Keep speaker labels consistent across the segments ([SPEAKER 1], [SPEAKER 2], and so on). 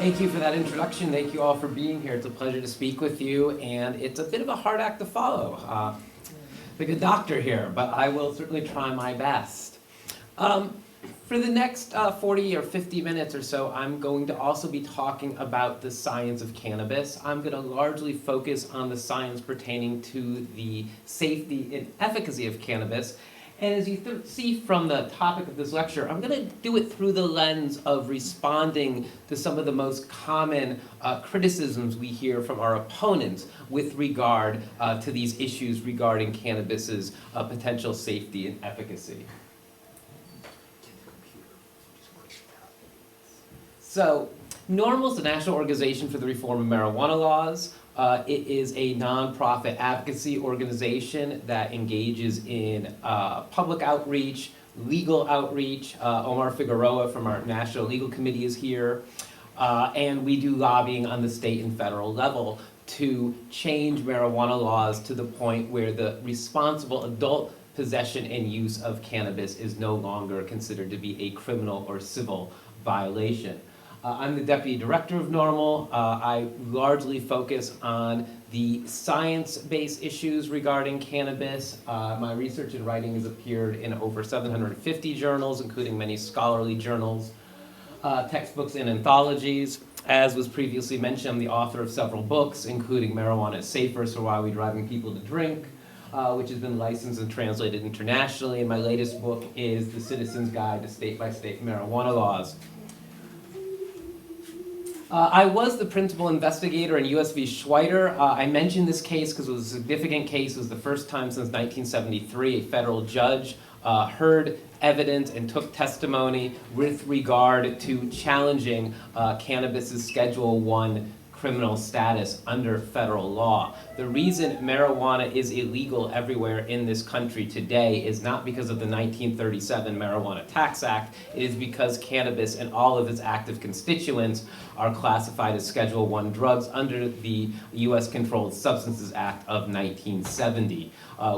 [SPEAKER 1] Thank you for that introduction. Thank you all for being here. It's a pleasure to speak with you, and it's a bit of a hard act to follow. Like a doctor here, but I will certainly try my best. For the next 40 or 50 minutes or so, I'm going to also be talking about the science of cannabis. I'm going to largely focus on the science pertaining to the safety and efficacy of cannabis. And as you see from the topic of this lecture, I'm going to do it through the lens of responding to some of the most common criticisms we hear from our opponents with regard to these issues regarding cannabis's potential safety and efficacy. So, NORML is the National Organization for the Reform of Marijuana Laws. It is a nonprofit advocacy organization that engages in public outreach, legal outreach. Omar Figueroa from our National Legal Committee is here. And we do lobbying on the state and federal level to change marijuana laws to the point where the responsible adult possession and use of cannabis is no longer considered to be a criminal or civil violation. I'm the Deputy Director of NORML. I largely focus on the science-based issues regarding cannabis. My research and writing has appeared in over 750 journals, including many scholarly journals, textbooks, and anthologies. As was previously mentioned, I'm the author of several books, including Marijuana is Safer, So Why Are We Driving People to Drink?, which has been licensed and translated internationally. And my latest book is The Citizen's Guide to State-by-State Marijuana Laws. I was the principal investigator in U.S. v. Schweiter. I mentioned this case because it was a significant case. It was the first time since 1973 a federal judge heard evidence and took testimony with regard to challenging cannabis's Schedule I criminal status under federal law. The reason marijuana is illegal everywhere in this country today is not because of the 1937 Marijuana Tax Act. It is because cannabis and all of its active constituents are classified as Schedule I drugs under the U.S. Controlled Substances Act of 1970.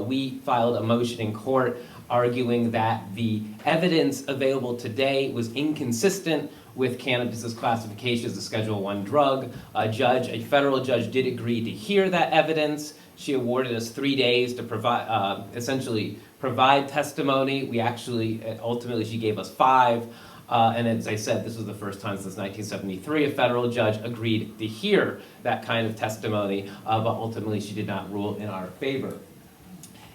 [SPEAKER 1] We filed a motion in court arguing that the evidence available today was inconsistent with cannabis's classification as a Schedule I drug. A federal judge did agree to hear that evidence. She awarded us 3 days to provide, essentially provide testimony. We actually, ultimately she gave us 5. And as I said, this was the first time since 1973 a federal judge agreed to hear that kind of testimony, but ultimately she did not rule in our favor.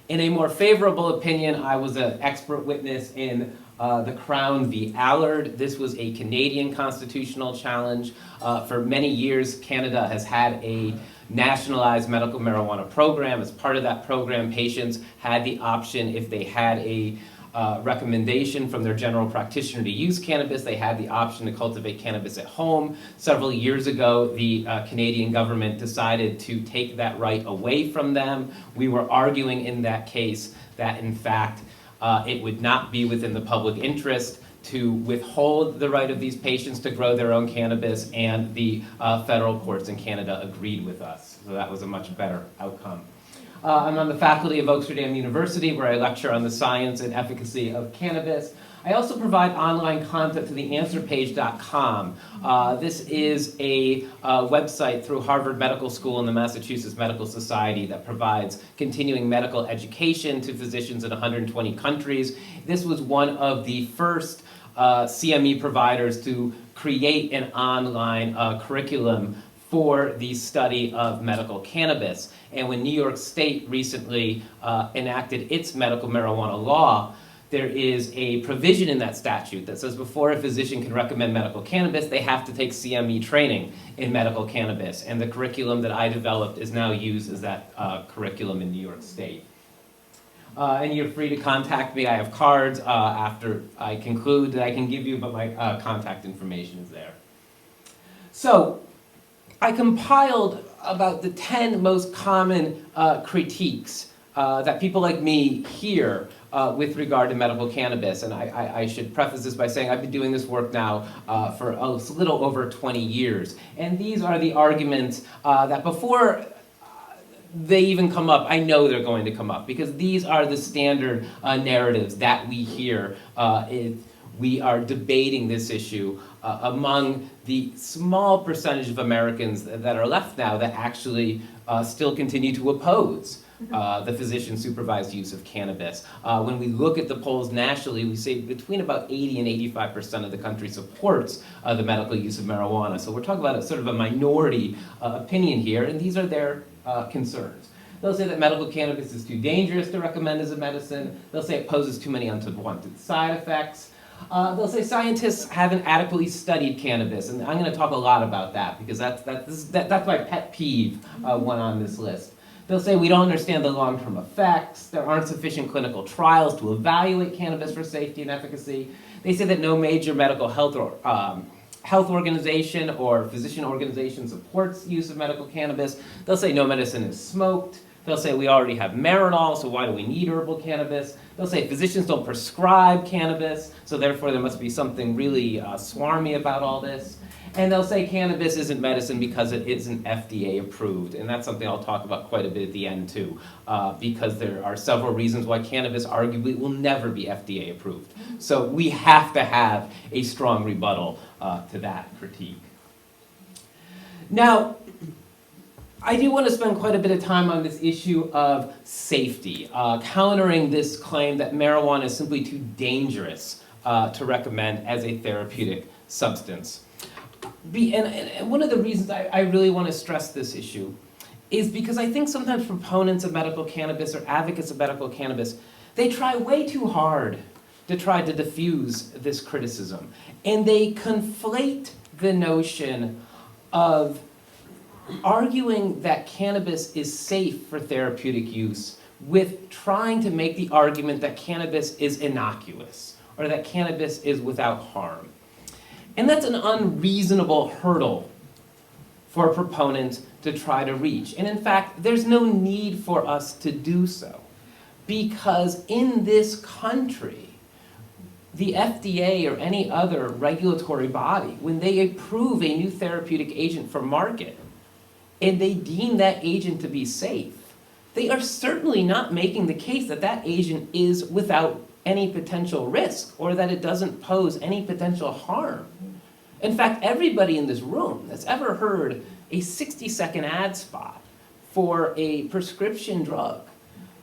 [SPEAKER 1] In a more favorable opinion, I was an expert witness in the Crown v. Allard. This was a Canadian constitutional challenge. For many years, Canada has had a nationalized medical marijuana program. As part of that program, patients had the option, if they had a recommendation from their general practitioner to use cannabis, they had the option to cultivate cannabis at home. Several years ago, the Canadian government decided to take that right away from them. We were arguing in that case that, in fact, it would not be within the public interest to withhold the right of these patients to grow their own cannabis, and the federal courts in Canada agreed with us. So that was a much better outcome. I'm on the faculty of Oaksterdam University, where I lecture on the science and efficacy of cannabis. I also provide online content to the answerpage.com. This is a website through Harvard Medical School and the Massachusetts Medical Society that provides continuing medical education to physicians in 120 countries. This was one of the first CME providers to create an online curriculum for the study of medical cannabis. And when New York State recently enacted its medical marijuana law, there is a provision in that statute that says before a physician can recommend medical cannabis, they have to take CME training in medical cannabis. And the curriculum that I developed is now used as that curriculum in New York State. And you're free to contact me. I have cards after I conclude that I can give you, but my contact information is there. So I compiled about the 10 most common critiques that people like me hear with regard to medical cannabis. And I should preface this by saying I've been doing this work now for a little over 20 years. And these are the arguments that before they even come up, I know they're going to come up, because these are the standard narratives that we hear we are debating this issue among the small percentage of Americans that are left now that actually still continue to oppose the physician-supervised use of cannabis. When we look at the polls nationally, we say between about 80 and 85% of the country supports the medical use of marijuana. So we're talking about a sort of a minority opinion here, and these are their concerns. They'll say that medical cannabis is too dangerous to recommend as a medicine. They'll say it poses too many unwanted side effects. They'll say scientists haven't adequately studied cannabis, and I'm going to talk a lot about that because that's my pet peeve, one on this list. They'll say we don't understand the long-term effects, there aren't sufficient clinical trials to evaluate cannabis for safety and efficacy. They say that no major medical health organization or physician organization supports use of medical cannabis. They'll say no medicine is smoked. They'll say we already have Marinol, so why do we need herbal cannabis? They'll say physicians don't prescribe cannabis, so therefore there must be something really swarmy about all this. And they'll say cannabis isn't medicine because it isn't FDA approved. And that's something I'll talk about quite a bit at the end too, because there are several reasons why cannabis arguably will never be FDA approved. So we have to have a strong rebuttal to that critique. Now, I do want to spend quite a bit of time on this issue of safety, countering this claim that marijuana is simply too dangerous to recommend as a therapeutic substance. And one of the reasons I really want to stress this issue is because I think sometimes proponents of medical cannabis or advocates of medical cannabis, they try way too hard to try to diffuse this criticism. And they conflate the notion of arguing that cannabis is safe for therapeutic use with trying to make the argument that cannabis is innocuous or that cannabis is without harm. And that's an unreasonable hurdle for a proponent to try to reach. And in fact, there's no need for us to do so because in this country, the FDA or any other regulatory body, when they approve a new therapeutic agent for market, and they deem that agent to be safe, they are certainly not making the case that that agent is without any potential risk or that it doesn't pose any potential harm. In fact, everybody in this room that's ever heard a 60-second ad spot for a prescription drug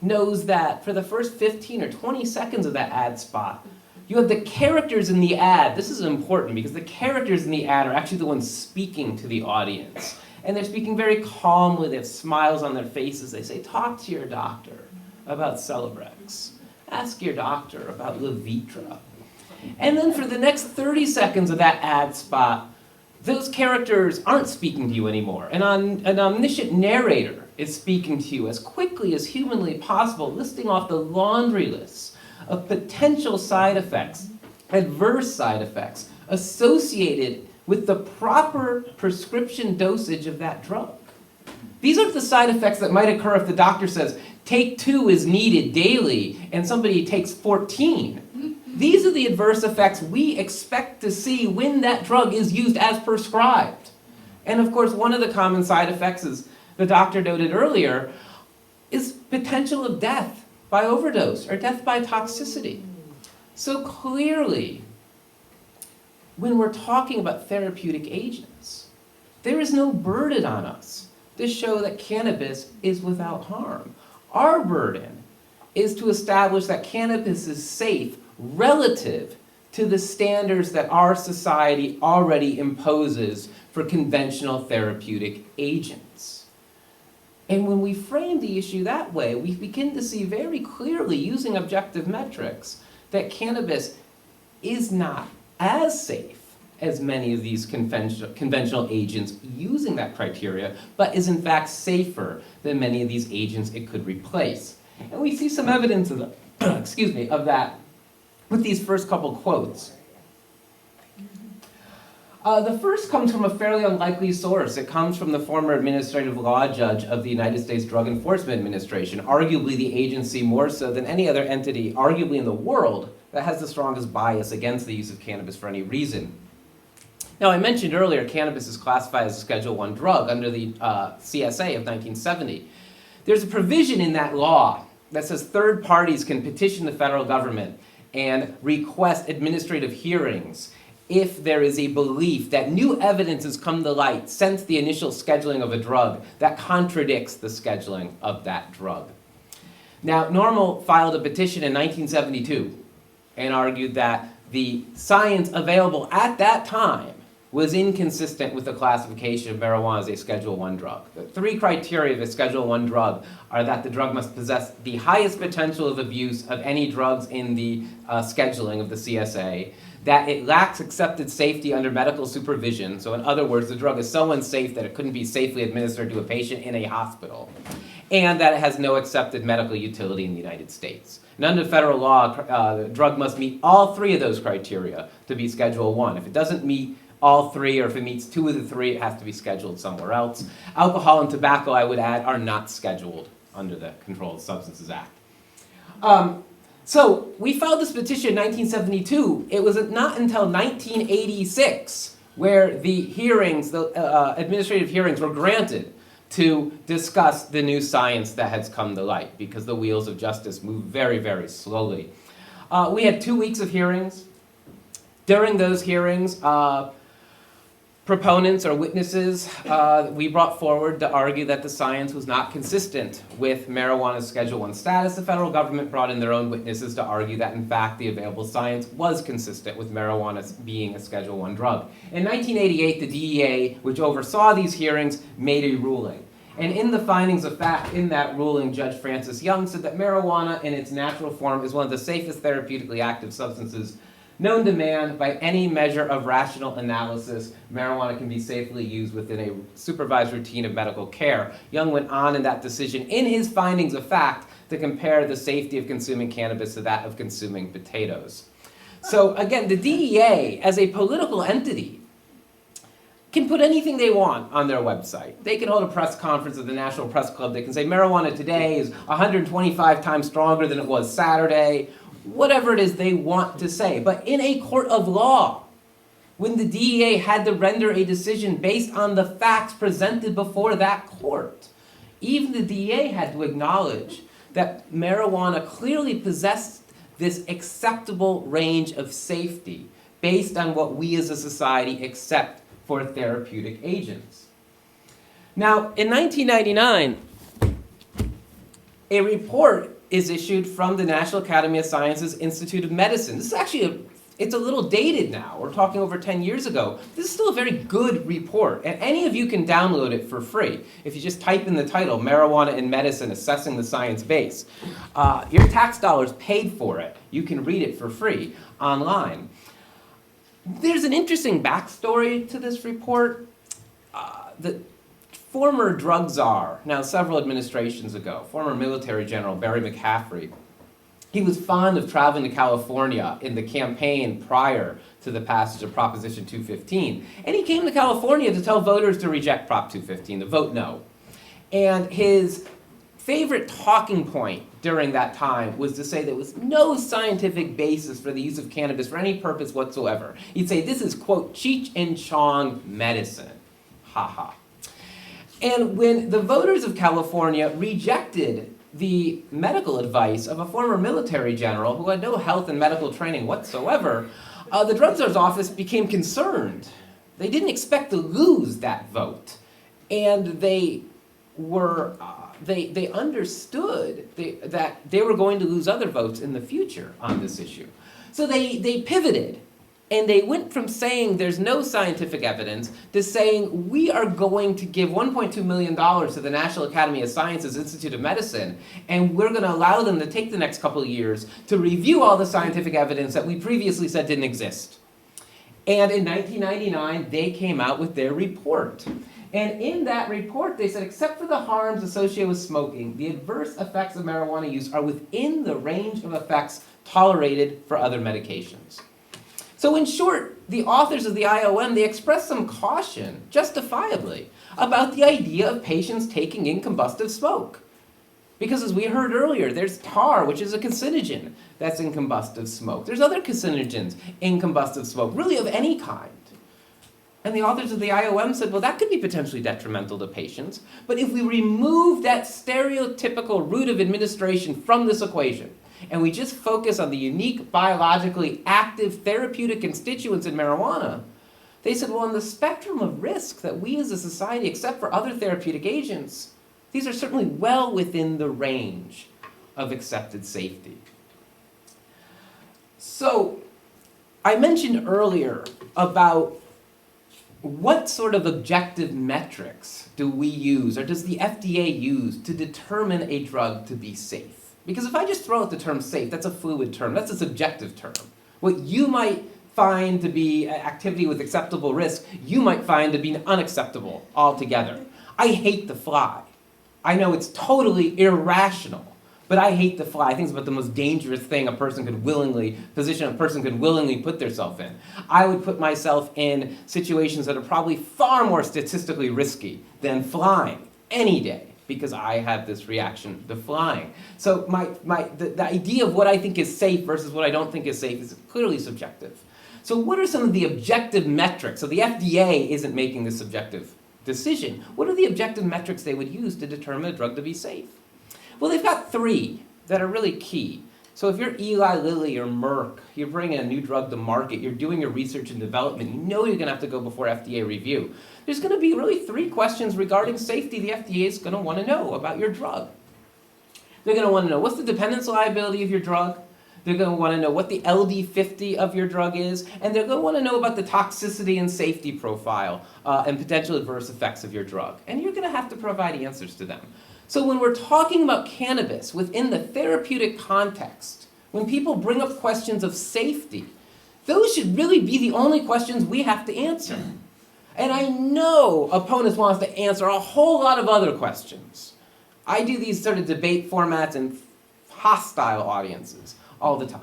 [SPEAKER 1] knows that for the first 15 or 20 seconds of that ad spot, you have the characters in the ad. This is important because the characters in the ad are actually the ones speaking to the audience. And they're speaking very calmly, they have smiles on their faces. They say, talk to your doctor about Celebrex. Ask your doctor about Levitra. And then for the next 30 seconds of that ad spot, those characters aren't speaking to you anymore. And an omniscient narrator is speaking to you as quickly as humanly possible, listing off the laundry list of potential side effects, adverse side effects, associated with the proper prescription dosage of that drug. These are the side effects that might occur if the doctor says, take 2 is needed daily, and somebody takes 14. These are the adverse effects we expect to see when that drug is used as prescribed. And of course, one of the common side effects, as the doctor noted earlier, is potential of death by overdose or death by toxicity. So clearly, when we're talking about therapeutic agents, there is no burden on us to show that cannabis is without harm. Our burden is to establish that cannabis is safe relative to the standards that our society already imposes for conventional therapeutic agents. And when we frame the issue that way, we begin to see very clearly, using objective metrics, that cannabis is not as safe as many of these conventional agents using that criteria, but is in fact safer than many of these agents it could replace. And we see some evidence of that, of that with these first couple quotes. The first comes from a fairly unlikely source. It comes from the former administrative law judge of the United States Drug Enforcement Administration, arguably the agency more so than any other entity, arguably in the world, that has the strongest bias against the use of cannabis for any reason. Now, I mentioned earlier cannabis is classified as a Schedule I drug under the CSA of 1970. There's a provision in that law that says third parties can petition the federal government and request administrative hearings if there is a belief that new evidence has come to light since the initial scheduling of a drug that contradicts the scheduling of that drug. Now, NORML filed a petition in 1972 and argued that the science available at that time was inconsistent with the classification of marijuana as a Schedule I drug. The three criteria of a Schedule I drug are that the drug must possess the highest potential of abuse of any drugs in the scheduling of the CSA, that it lacks accepted safety under medical supervision, so in other words, the drug is so unsafe that it couldn't be safely administered to a patient in a hospital, and that it has no accepted medical utility in the United States. And under federal law, the drug must meet all three of those criteria to be Schedule I. If it doesn't meet all three, or if it meets two of the three, it has to be scheduled somewhere else. Alcohol and tobacco, I would add, are not scheduled under the Controlled Substances Act. So we filed this petition in 1972. It was not until 1986 where the hearings, the administrative hearings were granted to discuss the new science that has come to light, because the wheels of justice move very, very slowly. We had 2 weeks of hearings. During those hearings, proponents or witnesses we brought forward to argue that the science was not consistent with marijuana's Schedule I status. The federal government brought in their own witnesses to argue that, in fact, the available science was consistent with marijuana being a Schedule I drug. In 1988, the DEA, which oversaw these hearings, made a ruling. And in the findings of fact in that ruling, Judge Francis Young said that marijuana in its natural form is one of the safest therapeutically active substances known to man. By any measure of rational analysis, marijuana can be safely used within a supervised routine of medical care. Young went on in that decision, in his findings of fact, to compare the safety of consuming cannabis to that of consuming potatoes. So again, the DEA, as a political entity, can put anything they want on their website. They can hold a press conference at the National Press Club. They can say marijuana today is 125 times stronger than it was Saturday. Whatever it is they want to say. But in a court of law, when the DEA had to render a decision based on the facts presented before that court, even the DEA had to acknowledge that marijuana clearly possessed this acceptable range of safety based on what we as a society accept for therapeutic agents. Now, in 1999, a report is issued from the National Academy of Sciences Institute of Medicine. This is actually it's a little dated now. We're talking over 10 years ago. This is still a very good report, and any of you can download it for free. If you just type in the title, Marijuana in Medicine, Assessing the Science Base. Your tax dollars paid for it. You can read it for free online. There's an interesting backstory to this report. The former drug czar, now several administrations ago, former military general Barry McCaffrey, he was fond of traveling to California in the campaign prior to the passage of Proposition 215. And he came to California to tell voters to reject Prop 215, to vote no. And his favorite talking point during that time was to say there was no scientific basis for the use of cannabis for any purpose whatsoever. He'd say this is, quote, Cheech and Chong medicine. Ha ha. And when the voters of California rejected the medical advice of a former military general who had no health and medical training whatsoever, the drug czar's office became concerned. They didn't expect to lose that vote. And they were, they understood that they were going to lose other votes in the future on this issue. So they pivoted. And they went from saying there's no scientific evidence to saying we are going to give $1.2 million to the National Academy of Sciences Institute of Medicine, and we're going to allow them to take the next couple of years to review all the scientific evidence that we previously said didn't exist. And in 1999, they came out with their report. And in that report, they said, except for the harms associated with smoking, the adverse effects of marijuana use are within the range of effects tolerated for other medications. So in short, the authors of the IOM, they expressed some caution, justifiably, about the idea of patients taking in combustive smoke. Because as we heard earlier, there's tar, which is a carcinogen that's in combustive smoke. There's other carcinogens in combustive smoke, really of any kind. And the authors of the IOM said, well, that could be potentially detrimental to patients, but if we remove that stereotypical route of administration from this equation, and we just focus on the unique biologically active therapeutic constituents in marijuana, they said, well, on the spectrum of risk that we as a society accept for other therapeutic agents, these are certainly well within the range of accepted safety. So I mentioned earlier about what sort of objective metrics do we use, or does the FDA use, to determine a drug to be safe? Because if I just throw out the term safe, that's a fluid term, that's a subjective term. What you might find to be activity with acceptable risk, you might find to be unacceptable altogether. I hate the fly. I know it's totally irrational, but I hate the fly. I think it's about the most dangerous thing a person could willingly put themselves in. I would put myself in situations that are probably far more statistically risky than flying any day, because I have this reaction to flying. So the idea of what I think is safe versus what I don't think is safe is clearly subjective. So what are some of the objective metrics? So the FDA isn't making this subjective decision. What are the objective metrics they would use to determine a drug to be safe? Well, they've got three that are really key. So if you're Eli Lilly or Merck, you're bringing a new drug to market, you're doing your research and development, you know you're going to have to go before FDA review. There's going to be really three questions regarding safety the FDA is going to want to know about your drug. They're going to want to know what's the dependence liability of your drug. They're going to want to know what the LD50 of your drug is, and they're going to want to know about the toxicity and safety profile and potential adverse effects of your drug. And you're going to have to provide answers to them. So when we're talking about cannabis within the therapeutic context, when people bring up questions of safety, those should really be the only questions we have to answer. And I know opponents want us to answer a whole lot of other questions. I do these sort of debate formats in hostile audiences all the time.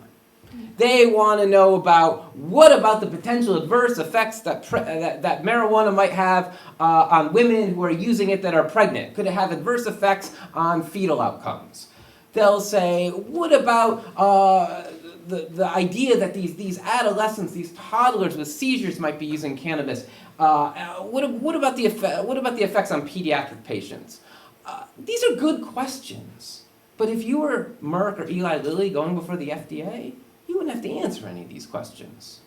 [SPEAKER 1] They want to know about what about the potential adverse effects that marijuana might have on women who are using it that are pregnant. Could it have adverse effects on fetal outcomes? They'll say, what about the idea that these adolescents, these toddlers with seizures might be using cannabis? What about the effects on pediatric patients? These are good questions. But if you were Merck or Eli Lilly going before the FDA, you wouldn't have to answer any of these questions,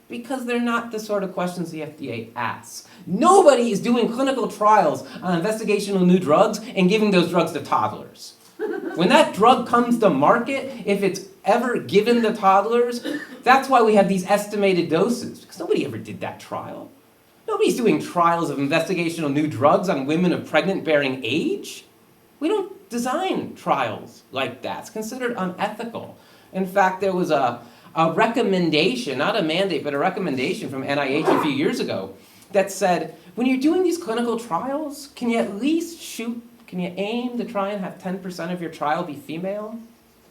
[SPEAKER 1] because they're not the sort of questions the FDA asks. Nobody is doing clinical trials on investigational new drugs and giving those drugs to toddlers. When that drug comes to market, if it's ever given to toddlers, that's why we have these estimated doses, because nobody ever did that trial. Nobody's doing trials of investigational new drugs on women of pregnant-bearing age. We don't design trials like that. It's considered unethical. In fact, there was a recommendation, not a mandate, but a recommendation from NIH a few years ago that said, when you're doing these clinical trials, can you aim to try and have 10% of your trial be female?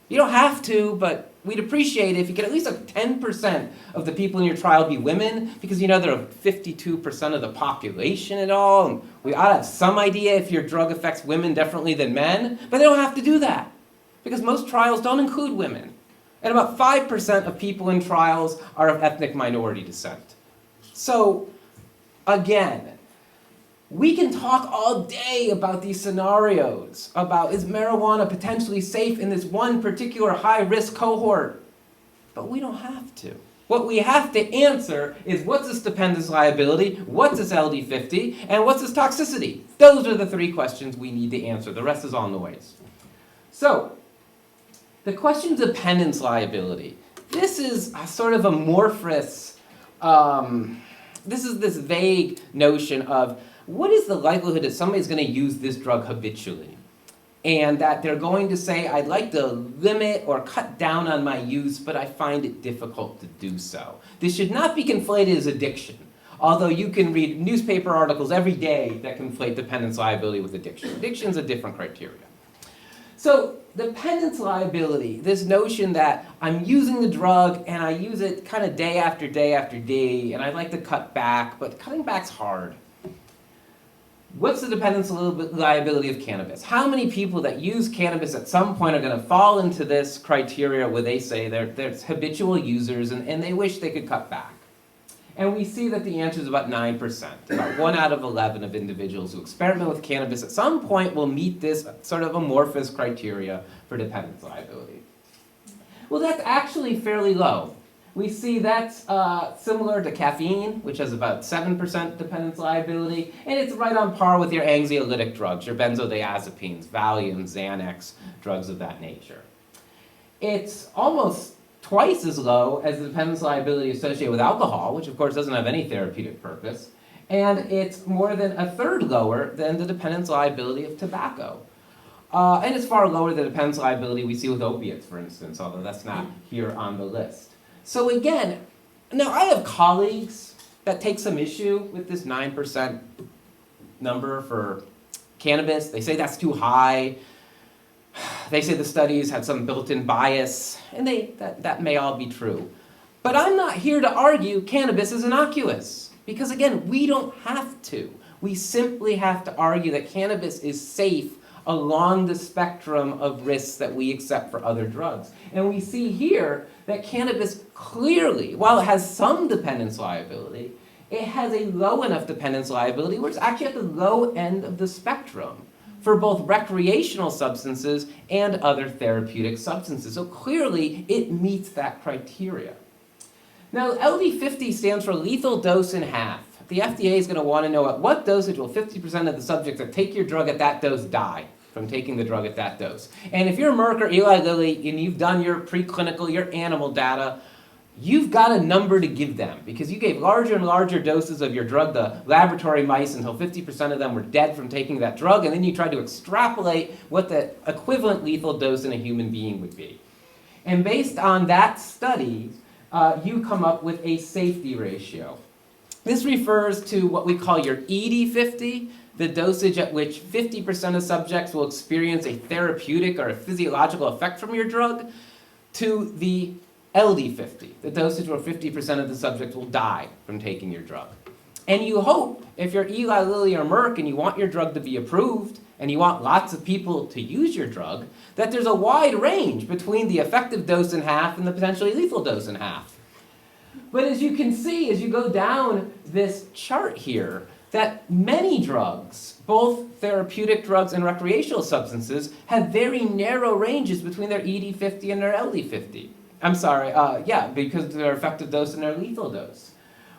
[SPEAKER 1] You don't have to, but we'd appreciate it if you could at least have 10% of the people in your trial be women, because there are 52% of the population and all, and we ought to have some idea if your drug affects women differently than men, but they don't have to do that, because most trials don't include women. And about 5% of people in trials are of ethnic minority descent. So, again, we can talk all day about these scenarios, about is marijuana potentially safe in this one particular high-risk cohort, but we don't have to. What we have to answer is, what's this dependence liability, what's this LD50, and what's this toxicity? Those are the three questions we need to answer. The rest is all noise. So, the question of dependence liability. This is a sort of amorphous, this is this vague notion of, what is the likelihood that somebody's going to use this drug habitually? And that they're going to say, I'd like to limit or cut down on my use, but I find it difficult to do so. This should not be conflated as addiction, although you can read newspaper articles every day that conflate dependence liability with addiction. Addiction is a different criteria. So dependence liability, this notion that I'm using the drug and I use it kind of day after day after day, and I'd like to cut back, but cutting back's hard. What's the dependence liability of cannabis? How many people that use cannabis at some point are going to fall into this criteria where they say they're habitual users and they wish they could cut back? And we see that the answer is about 9%. About 1 out of 11 of individuals who experiment with cannabis at some point will meet this sort of amorphous criteria for dependence liability. Well, that's actually fairly low. We see that's similar to caffeine, which has about 7% dependence liability, and it's right on par with your anxiolytic drugs, your benzodiazepines, Valium, Xanax, drugs of that nature. It's almost twice as low as the dependence liability associated with alcohol, which of course doesn't have any therapeutic purpose, and it's more than a third lower than the dependence liability of tobacco. And it's far lower than the dependence liability we see with opiates, for instance, although that's not here on the list. So again, now I have colleagues that take some issue with this 9% number for cannabis. They say that's too high. They say the studies had some built-in bias, and that may all be true. But I'm not here to argue cannabis is innocuous, because again, we don't have to. We simply have to argue that cannabis is safe along the spectrum of risks that we accept for other drugs. And we see here that cannabis clearly, while it has some dependence liability, it has a low enough dependence liability where it's actually at the low end of the spectrum for both recreational substances and other therapeutic substances. So clearly, it meets that criteria. Now, LD50 stands for lethal dose in half. The FDA is going to want to know at what dosage will 50% of the subjects that take your drug at that dose die from taking the drug at that dose. And if you're Merck or Eli Lilly and you've done your preclinical, your animal data, you've got a number to give them because you gave larger and larger doses of your drug to laboratory mice until 50% of them were dead from taking that drug, and then you tried to extrapolate what the equivalent lethal dose in a human being would be. And based on that study, you come up with a safety ratio. This refers to what we call your ED50, the dosage at which 50% of subjects will experience a therapeutic or a physiological effect from your drug, to the LD50, the dosage where 50% of the subjects will die from taking your drug. And you hope, if you're Eli Lilly or Merck and you want your drug to be approved, and you want lots of people to use your drug, that there's a wide range between the effective dose in half and the potentially lethal dose in half. But as you can see, as you go down this chart here, that many drugs, both therapeutic drugs and recreational substances, have very narrow ranges between their ED50 and their LD50. I'm sorry, because of their effective dose and their lethal dose.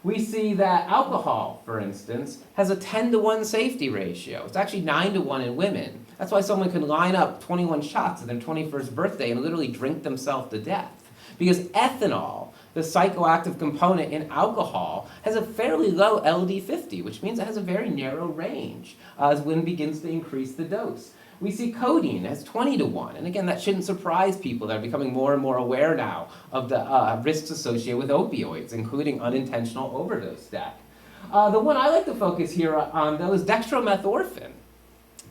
[SPEAKER 1] We see that alcohol, for instance, has a 10-to-1 safety ratio. It's actually 9-to-1 in women. That's why someone can line up 21 shots at their 21st birthday and literally drink themselves to death. Because ethanol, the psychoactive component in alcohol, has a fairly low LD50, which means it has a very narrow range as one begins to increase the dose. We see codeine has 20-to-1, and again, that shouldn't surprise people. They're becoming more and more aware now of the risks associated with opioids, including unintentional overdose death. The one I like to focus here on, though, is dextromethorphan.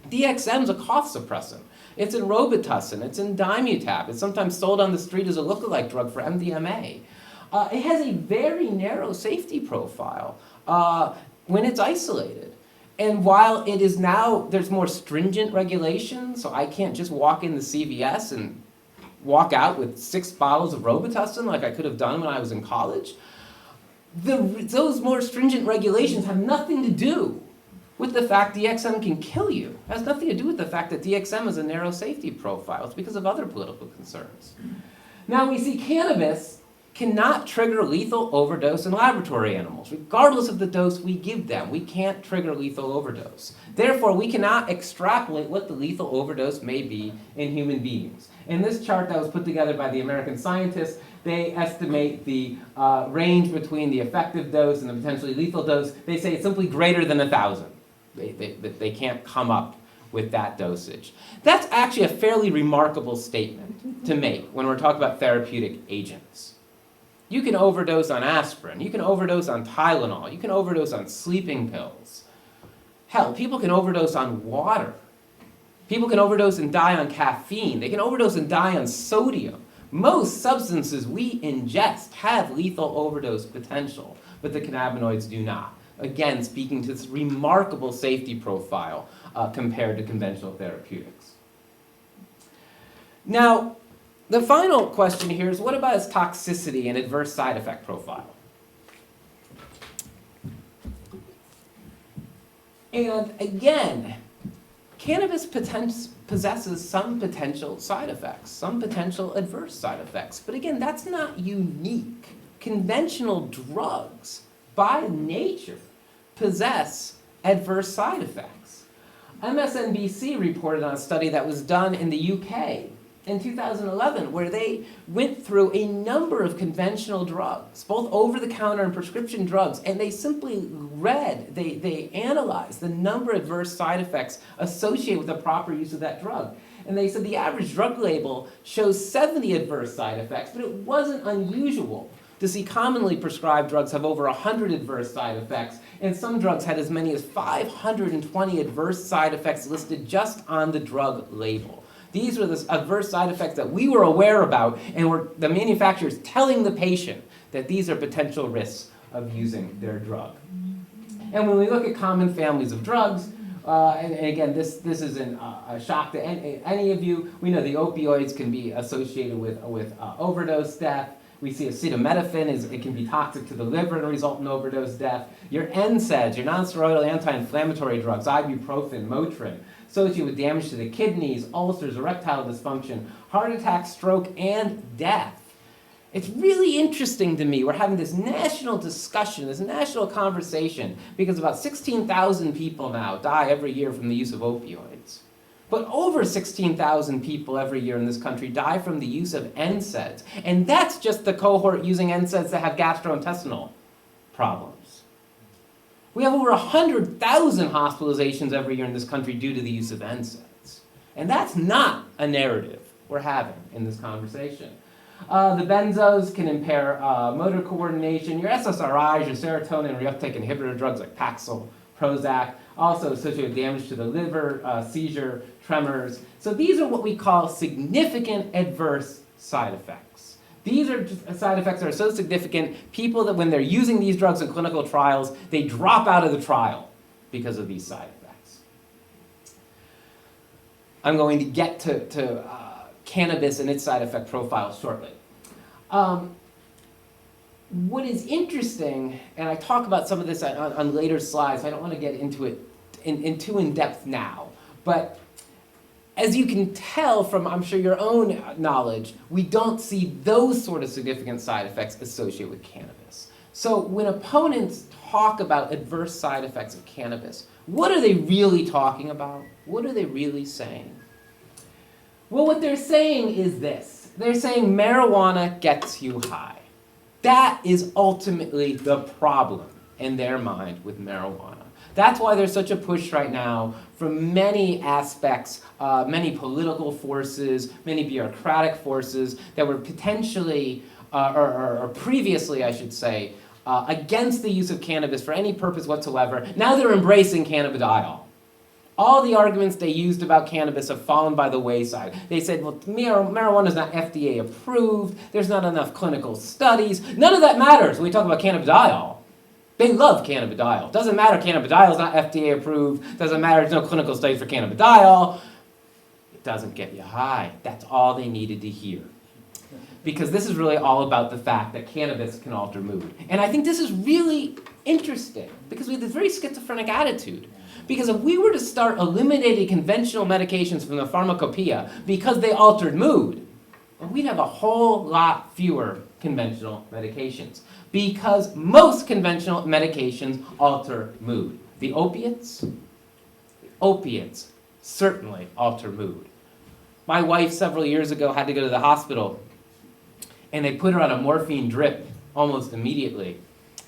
[SPEAKER 1] DXM is a cough suppressant. It's in Robitussin, it's in Dimutap. It's sometimes sold on the street as a lookalike drug for MDMA. It has a very narrow safety profile when it's isolated. And while it is now, there's more stringent regulations, so I can't just walk into CVS and walk out with 6 bottles of Robitussin like I could have done when I was in college, those more stringent regulations have nothing to do with the fact DXM can kill you. It has nothing to do with the fact that DXM has a narrow safety profile. It's because of other political concerns. Now we see cannabis cannot trigger lethal overdose in laboratory animals. Regardless of the dose we give them, we can't trigger lethal overdose. Therefore, we cannot extrapolate what the lethal overdose may be in human beings. In this chart that was put together by the American scientists, they estimate the range between the effective dose and the potentially lethal dose. They say it's simply greater than 1,000. They can't come up with that dosage. That's actually a fairly remarkable statement to make when we're talking about therapeutic agents. You can overdose on aspirin, you can overdose on Tylenol, you can overdose on sleeping pills. Hell, people can overdose on water. People can overdose and die on caffeine. They can overdose and die on sodium. Most substances we ingest have lethal overdose potential, but the cannabinoids do not. Again, speaking to this remarkable safety profile compared to conventional therapeutics. Now, the final question here is, what about its toxicity and adverse side effect profile? And again, Cannabis possesses some potential side effects, some potential adverse side effects. But again, that's not unique. Conventional drugs, by nature, possess adverse side effects. MSNBC reported on a study that was done in the UK in 2011, where they went through a number of conventional drugs, both over-the-counter and prescription drugs, and they simply they analyzed the number of adverse side effects associated with the proper use of that drug. And they said the average drug label shows 70 adverse side effects, but it wasn't unusual to see commonly prescribed drugs have over 100 adverse side effects, and some drugs had as many as 520 adverse side effects listed just on the drug label. These were the adverse side effects that we were aware about, and were the manufacturers telling the patient that these are potential risks of using their drug. And when we look at common families of drugs, and again, this isn't a shock to any of you, we know the opioids can be associated with overdose death. We see acetaminophen, it can be toxic to the liver and result in overdose death. Your NSAIDs, your non-steroidal anti-inflammatory drugs, ibuprofen, Motrin, associated with damage to the kidneys, ulcers, erectile dysfunction, heart attack, stroke, and death. It's really interesting to me. We're having this national discussion, this national conversation, because about 16,000 people now die every year from the use of opioids. But over 16,000 people every year in this country die from the use of NSAIDs. And that's just the cohort using NSAIDs that have gastrointestinal problems. We have over 100,000 hospitalizations every year in this country due to the use of NSAIDs. And that's not a narrative we're having in this conversation. The benzos can impair motor coordination. Your SSRIs, your serotonin reuptake inhibitor drugs like Paxil, Prozac, also associated with damage to the liver, seizure, tremors. So these are what we call significant adverse side effects. These are side effects that are so significant, people that when they're using these drugs in clinical trials, they drop out of the trial because of these side effects. I'm going to get to cannabis and its side effect profile shortly. What is interesting, and I talk about some of this on later slides, I don't want to get into it too in-depth now, but as you can tell from, I'm sure, your own knowledge, we don't see those sort of significant side effects associated with cannabis. So when opponents talk about adverse side effects of cannabis, what are they really talking about? What are they really saying? Well, what they're saying is this. They're saying marijuana gets you high. That is ultimately the problem in their mind with marijuana. That's why there's such a push right now from many aspects, many political forces, many bureaucratic forces that were potentially, or previously, I should say, against the use of cannabis for any purpose whatsoever. Now they're embracing cannabidiol. All the arguments they used about cannabis have fallen by the wayside. They said, well, marijuana is not FDA approved, there's not enough clinical studies. None of that matters when we talk about cannabidiol. They love cannabidiol. Doesn't matter, cannabidiol is not FDA approved. Doesn't matter, there's no clinical studies for cannabidiol. It doesn't get you high. That's all they needed to hear. Because this is really all about the fact that cannabis can alter mood. And I think this is really interesting, because we have this very schizophrenic attitude. Because if we were to start eliminating conventional medications from the pharmacopoeia because they altered mood, well, we'd have a whole lot fewer conventional medications. Because most conventional medications alter mood. The opiates certainly alter mood. My wife several years ago had to go to the hospital, and they put her on a morphine drip almost immediately.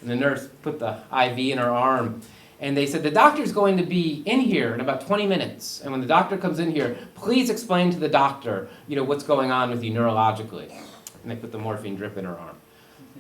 [SPEAKER 1] And the nurse put the IV in her arm, and they said, the doctor's going to be in here in about 20 minutes. And when the doctor comes in here, please explain to the doctor, what's going on with you neurologically. And they put the morphine drip in her arm.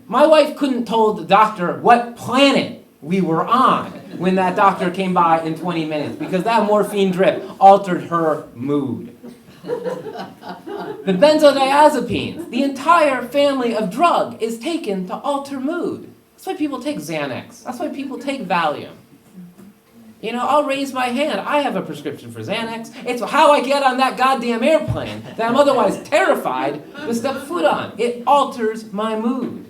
[SPEAKER 1] My wife couldn't tell the doctor what planet we were on when that doctor came by in 20 minutes, because that morphine drip altered her mood. The benzodiazepines, the entire family of drug, is taken to alter mood. That's why people take Xanax. That's why people take Valium. I'll raise my hand. I have a prescription for Xanax. It's how I get on that goddamn airplane that I'm otherwise terrified to step foot on. It alters my mood.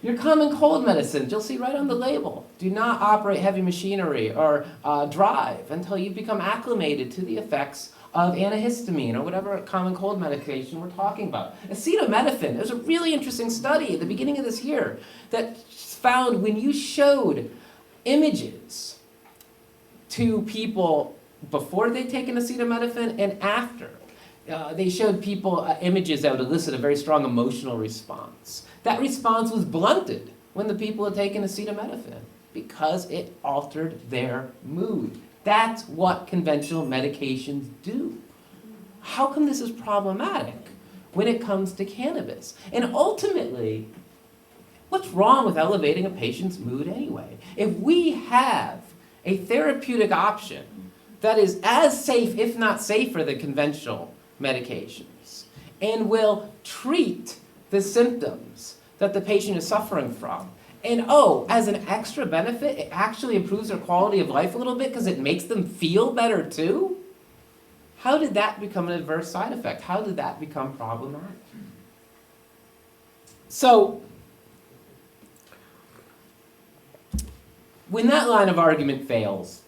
[SPEAKER 1] Your common cold medicines, you'll see right on the label. Do not operate heavy machinery or drive until you become acclimated to the effects of antihistamine or whatever common cold medication we're talking about. Acetaminophen, there's a really interesting study at the beginning of this year that found when you showed images to people before they'd taken acetaminophen and after, they showed people images that would elicit a very strong emotional response. That response was blunted when the people had taken acetaminophen because it altered their mood. That's what conventional medications do. How come this is problematic when it comes to cannabis? And ultimately, what's wrong with elevating a patient's mood anyway? If we have a therapeutic option that is as safe, if not safer, than conventional medications, and will treat the symptoms that the patient is suffering from, and as an extra benefit, it actually improves their quality of life a little bit because it makes them feel better too? How did that become an adverse side effect? How did that become problematic? So, when that line of argument fails,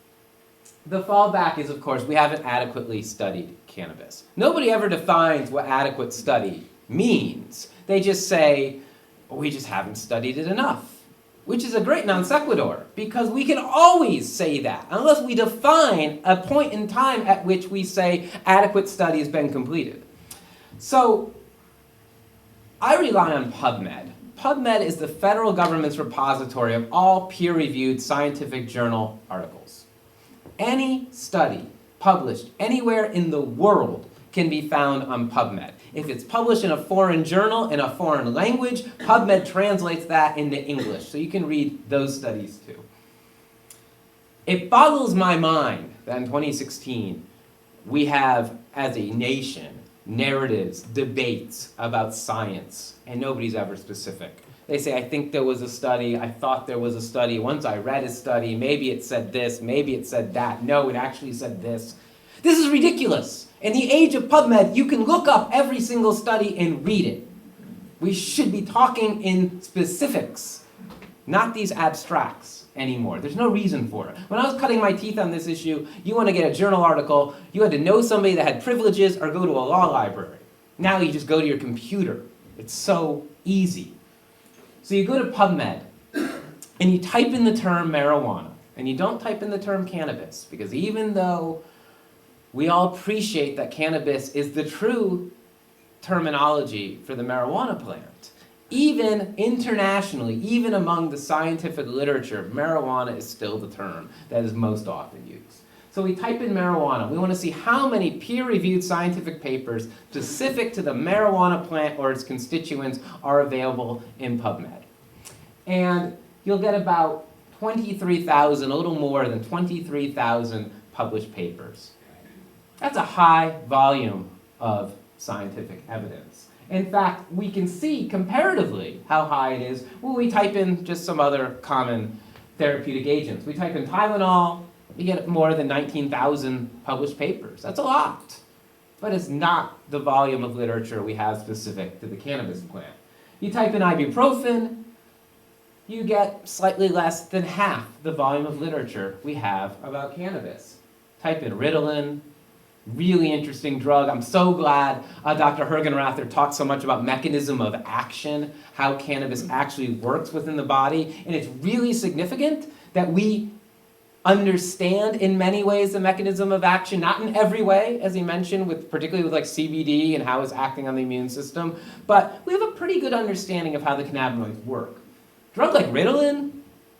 [SPEAKER 1] the fallback is, of course, we haven't adequately studied cannabis. Nobody ever defines what adequate study means. They just say, we just haven't studied it enough, which is a great non sequitur, because we can always say that, unless we define a point in time at which we say adequate study has been completed. So, I rely on PubMed. PubMed is the federal government's repository of all peer-reviewed scientific journal articles. Any study published anywhere in the world can be found on PubMed. If it's published in a foreign journal in a foreign language, PubMed translates that into English, so you can read those studies too. It boggles my mind that in 2016, we have, as a nation, narratives, debates about science, and nobody's ever specific. They say, I think there was a study, I thought there was a study, once I read a study, maybe it said this, maybe it said that, no, it actually said this. This is ridiculous. In the age of PubMed, you can look up every single study and read it. We should be talking in specifics, not these abstracts anymore. There's no reason for it. When I was cutting my teeth on this issue, you want to get a journal article, you had to know somebody that had privileges or go to a law library. Now you just go to your computer. It's so easy. So you go to PubMed and you type in the term marijuana, and you don't type in the term cannabis, because even though we all appreciate that cannabis is the true terminology for the marijuana plant, even internationally, even among the scientific literature, marijuana is still the term that is most often used. So we type in marijuana. We want to see how many peer-reviewed scientific papers specific to the marijuana plant or its constituents are available in PubMed. And you'll get about 23,000, a little more than 23,000 published papers. That's a high volume of scientific evidence. In fact, we can see comparatively how high it is when we type in just some other common therapeutic agents. We type in Tylenol, we get more than 19,000 published papers. That's a lot, but it's not the volume of literature we have specific to the cannabis plant. You type in ibuprofen, you get slightly less than half the volume of literature we have about cannabis. Type in Ritalin, really interesting drug. I'm so glad Dr. Hergenrather talked so much about mechanism of action, how cannabis actually works within the body. And it's really significant that we understand in many ways the mechanism of action, not in every way, as he mentioned, particularly with like CBD and how it's acting on the immune system, but we have a pretty good understanding of how the cannabinoids work. A drug like Ritalin,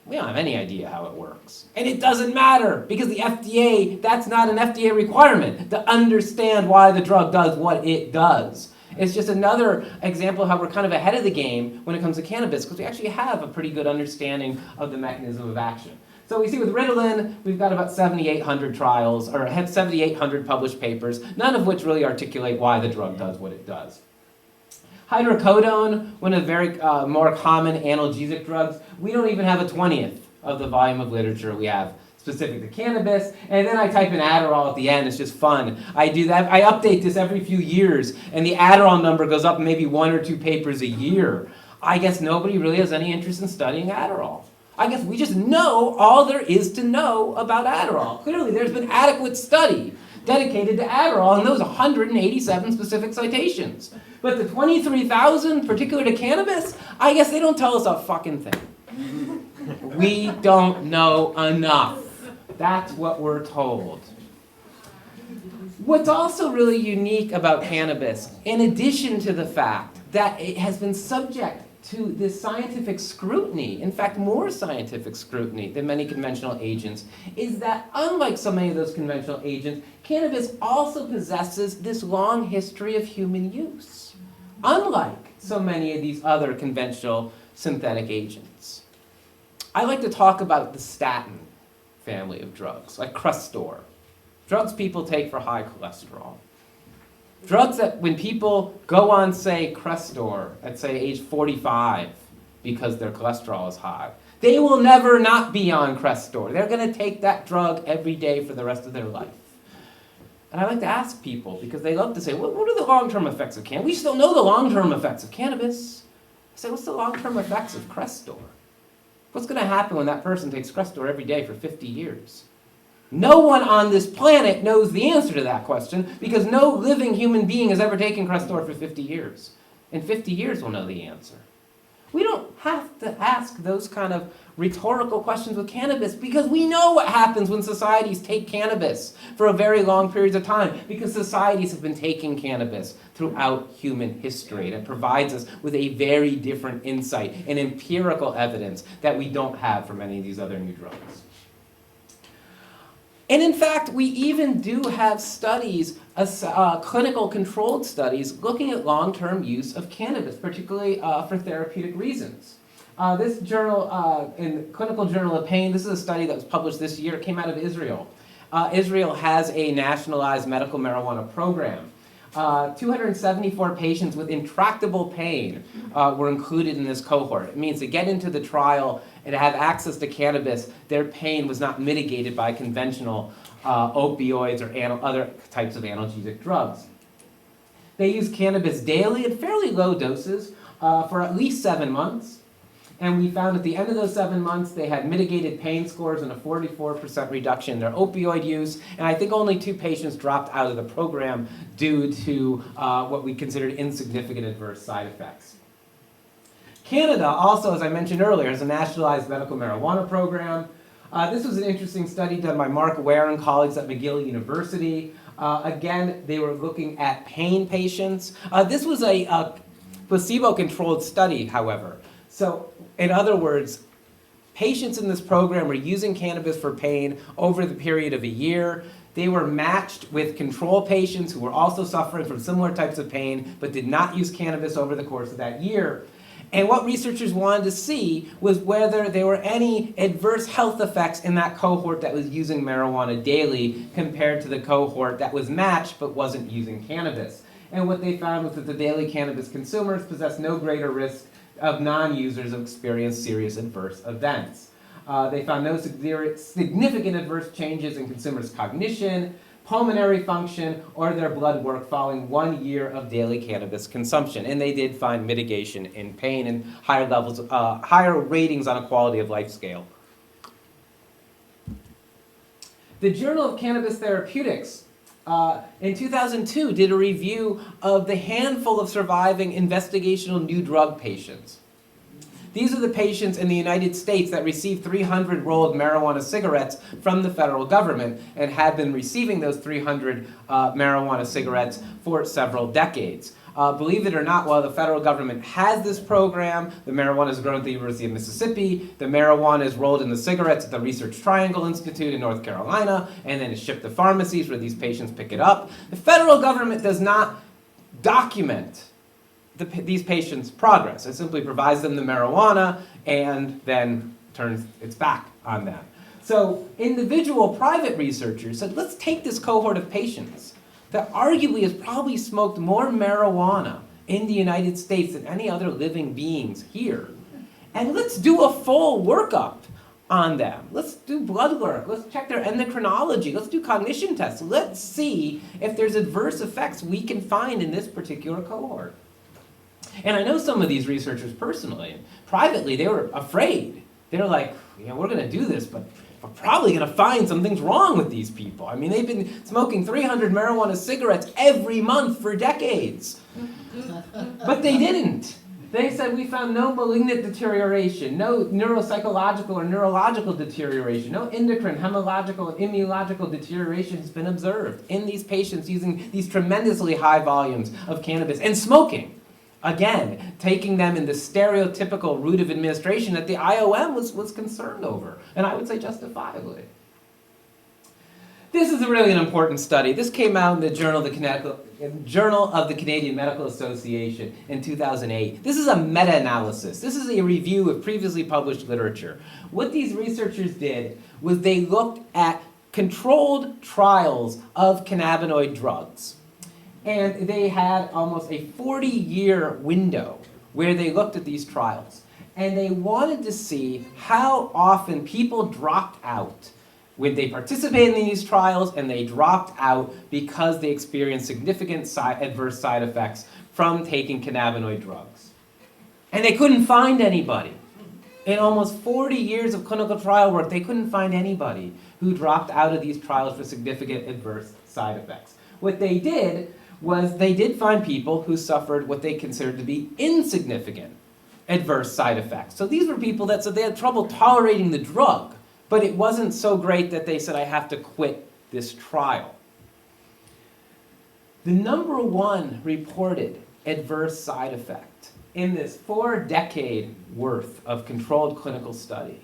[SPEAKER 1] we don't have any idea how it works. And it doesn't matter, because the FDA, that's not an FDA requirement to understand why the drug does what it does. It's just another example of how we're kind of ahead of the game when it comes to cannabis, because we actually have a pretty good understanding of the mechanism of action. So we see with Ritalin, we've got about 7,800 trials, or 7,800 published papers, none of which really articulate why the drug does what it does. Hydrocodone, one of the very more common analgesic drugs, we don't even have a 20th of the volume of literature we have specific to cannabis. And then I type in Adderall at the end. It's just fun. I do that. I update this every few years, and the Adderall number goes up maybe 1 or 2 papers a year. I guess nobody really has any interest in studying Adderall. I guess we just know all there is to know about Adderall. Clearly, there's been adequate study dedicated to Adderall, and those 187 specific citations. But the 23,000 particular to cannabis, I guess they don't tell us a fucking thing. We don't know enough. That's what we're told. What's also really unique about cannabis, in addition to the fact that it has been subject to this scientific scrutiny, in fact more scientific scrutiny than many conventional agents, is that unlike so many of those conventional agents, cannabis also possesses this long history of human use, unlike so many of these other conventional synthetic agents. I like to talk about the statin family of drugs, like Crestor, drugs people take for high cholesterol. Drugs that when people go on, say, Crestor at, say, age 45 because their cholesterol is high, they will never not be on Crestor. They're going to take that drug every day for the rest of their life. And I like to ask people, because they love to say, what are the long-term effects of cannabis? We still know the long-term effects of cannabis. I say, what's the long-term effects of Crestor? What's going to happen when that person takes Crestor every day for 50 years? No one on this planet knows the answer to that question because no living human being has ever taken Crestor for 50 years. In 50 years, we'll know the answer. We don't have to ask those kind of rhetorical questions with cannabis because we know what happens when societies take cannabis for a very long period of time because societies have been taking cannabis throughout human history. And it provides us with a very different insight and empirical evidence that we don't have for many of these other new drugs. And in fact, we even do have studies, clinical controlled studies, looking at long-term use of cannabis, particularly for therapeutic reasons. This journal, in Clinical Journal of Pain, this is a study that was published this year. It came out of Israel. Israel has a nationalized medical marijuana program. 274 patients with intractable pain were included in this cohort. It means to get into the trial and to have access to cannabis, their pain was not mitigated by conventional opioids or other types of analgesic drugs. They used cannabis daily at fairly low doses for at least 7 months. And we found at the end of those 7 months, they had mitigated pain scores and a 44% reduction in their opioid use. And I think only 2 patients dropped out of the program due to what we considered insignificant adverse side effects. Canada also, as I mentioned earlier, has a nationalized medical marijuana program. This was an interesting study done by Mark Ware and colleagues at McGill University. Again, they were looking at pain patients. This was a placebo-controlled study, however. So, in other words, patients in this program were using cannabis for pain over the period of a year. They were matched with control patients who were also suffering from similar types of pain but did not use cannabis over the course of that year. And what researchers wanted to see was whether there were any adverse health effects in that cohort that was using marijuana daily compared to the cohort that was matched but wasn't using cannabis. And what they found was that the daily cannabis consumers possessed no greater risk of non-users who experienced serious adverse events. They found no significant adverse changes in consumers' cognition, pulmonary function, or their blood work following 1 year of daily cannabis consumption. And they did find mitigation in pain and higher levels, higher ratings on a quality of life scale. The Journal of Cannabis Therapeutics in 2002 did a review of the handful of surviving investigational new drug patients. These are the patients in the United States that received 300 rolled marijuana cigarettes from the federal government and had been receiving those 300 marijuana cigarettes for several decades. Believe it or not, while the federal government has this program, the marijuana is grown at the University of Mississippi, the marijuana is rolled in the cigarettes at the Research Triangle Institute in North Carolina, and then is shipped to pharmacies where these patients pick it up. The federal government does not document these patients' progress. It simply provides them the marijuana and then turns its back on them. So individual private researchers said, let's take this cohort of patients that arguably has probably smoked more marijuana in the United States than any other living beings here. And let's do a full workup on them. Let's do blood work. Let's check their endocrinology. Let's do cognition tests. Let's see if there's adverse effects we can find in this particular cohort. And I know some of these researchers personally. Privately, they were afraid. They were like, we're going to do this, but we're probably going to find something's wrong with these people. I mean, they've been smoking 300 marijuana cigarettes every month for decades. But they didn't. They said we found no malignant deterioration, no neuropsychological or neurological deterioration, no endocrine, hematological, and immunological deterioration has been observed in these patients using these tremendously high volumes of cannabis and smoking. Again, taking them in the stereotypical route of administration that the IOM was concerned over, and I would say justifiably. This is really an important study. This came out in the Journal of the Canadian Medical Association in 2008. This is a meta-analysis. This is a review of previously published literature. What these researchers did was they looked at controlled trials of cannabinoid drugs. And they had almost a 40-year window where they looked at these trials. And they wanted to see how often people dropped out when they participated in these trials, and they dropped out because they experienced significant adverse side effects from taking cannabinoid drugs. And they couldn't find anybody. In almost 40 years of clinical trial work, they couldn't find anybody who dropped out of these trials for significant adverse side effects. What they did was they did find people who suffered what they considered to be insignificant adverse side effects. So these were people that said they had trouble tolerating the drug, but it wasn't so great that they said, I have to quit this trial. The number one reported adverse side effect in this 4-decade worth of controlled clinical study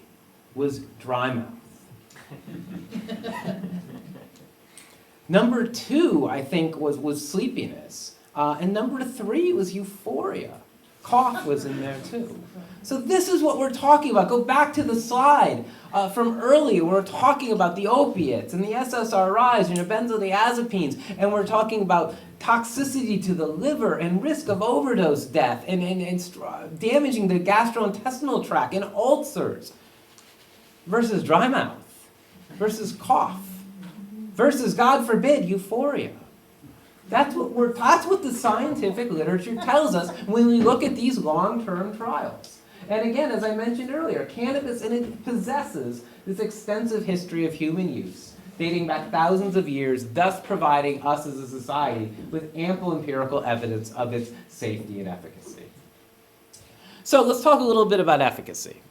[SPEAKER 1] was dry mouth. Number 2, I think, was sleepiness. And number 3 was euphoria. Cough was in there too. So this is what we're talking about. Go back to the slide from earlier. We're talking about the opiates and the SSRIs and the benzodiazepines, and we're talking about toxicity to the liver and risk of overdose death and damaging the gastrointestinal tract and ulcers versus dry mouth versus cough versus, God forbid, euphoria. That's what the scientific literature tells us when we look at these long-term trials. And again, as I mentioned earlier, cannabis it possesses this extensive history of human use, dating back thousands of years, thus providing us as a society with ample empirical evidence of its safety and efficacy. So let's talk a little bit about efficacy.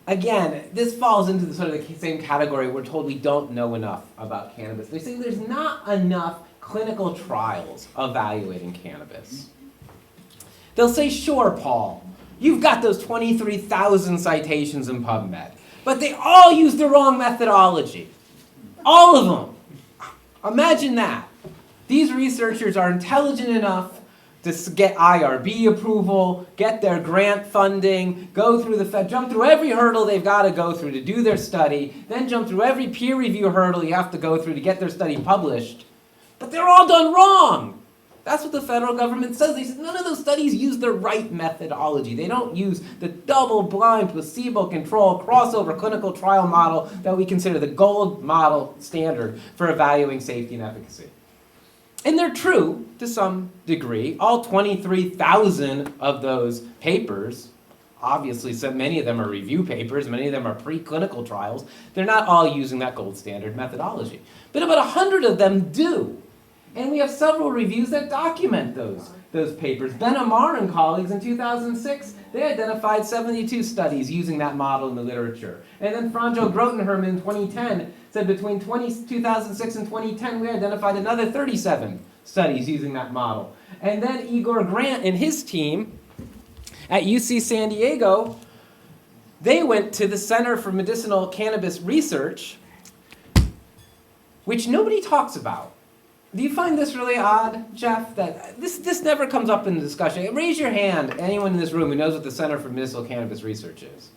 [SPEAKER 1] Again, this falls into the sort of the same category. We're told we don't know enough about cannabis. They say there's not enough clinical trials evaluating cannabis. They'll say, sure, Paul, you've got those 23,000 citations in PubMed, but they all use the wrong methodology. All of them. Imagine that. These researchers are intelligent enough to get IRB approval, get their grant funding, jump through every hurdle they've got to go through to do their study, then jump through every peer review hurdle you have to go through to get their study published. But they're all done wrong. That's what the federal government says. They said none of those studies use the right methodology. They don't use the double-blind, placebo-controlled, crossover clinical trial model that we consider the gold model standard for evaluating safety and efficacy. And they're true to some degree. All 23,000 of those papers, obviously so many of them are review papers, many of them are preclinical trials, they're not all using that gold standard methodology. But about 100 of them do. And we have several reviews that document those papers. Ben Amar and colleagues in 2006, they identified 72 studies using that model in the literature. And then Franjo Grotenherm in 2010 said between 2006 and 2010, we identified another 37 studies using that model. And then Igor Grant and his team at UC San Diego, they went to the Center for Medicinal Cannabis Research, which nobody talks about. Do you find this really odd, Jeff, that this never comes up in the discussion? Raise your hand, anyone in this room who knows what the Center for Medicinal Cannabis Research is.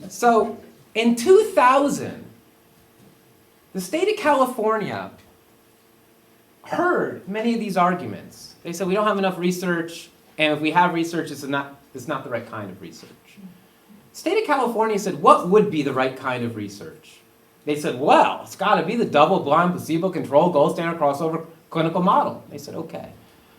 [SPEAKER 1] So, in 2000, the state of California heard many of these arguments. They said, we don't have enough research, and if we have research, it's not the right kind of research. The state of California said, what would be the right kind of research? They said, well, it's got to be the double-blind, placebo-controlled, gold standard crossover clinical model. They said, okay.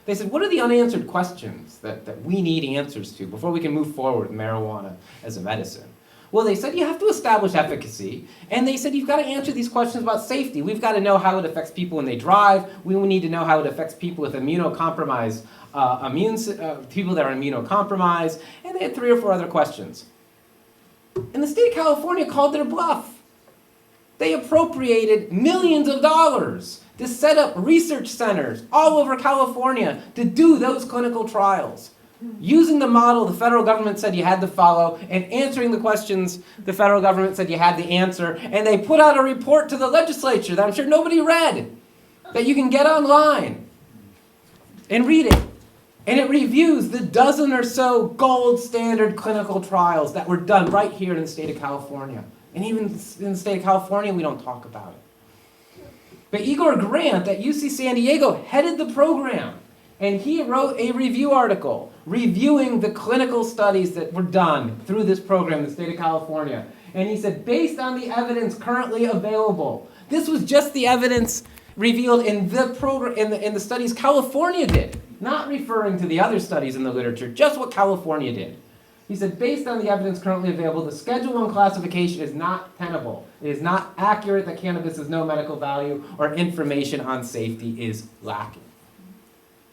[SPEAKER 1] They said, what are the unanswered questions that we need answers to before we can move forward with marijuana as a medicine? Well, they said you have to establish efficacy, and they said you've got to answer these questions about safety. We've got to know how it affects people when they drive. We need to know how it affects people with immunocompromised, people that are immunocompromised, and they had 3 or 4 other questions. And the state of California called their bluff. They appropriated millions of dollars to set up research centers all over California to do those clinical trials. Using the model the federal government said you had to follow, and answering the questions the federal government said you had to answer, and they put out a report to the legislature that I'm sure nobody read, that you can get online and read it. And it reviews the dozen or so gold standard clinical trials that were done right here in the state of California. And even in the state of California, we don't talk about it. But Igor Grant at UC San Diego headed the program, and he wrote a review article reviewing the clinical studies that were done through this program in the state of California. And he said, based on the evidence currently available, this was just the evidence revealed in the program, in the studies California did, not referring to the other studies in the literature, just what California did. He said, based on the evidence currently available, the Schedule 1 classification is not tenable. It is not accurate that cannabis has no medical value, or information on safety is lacking.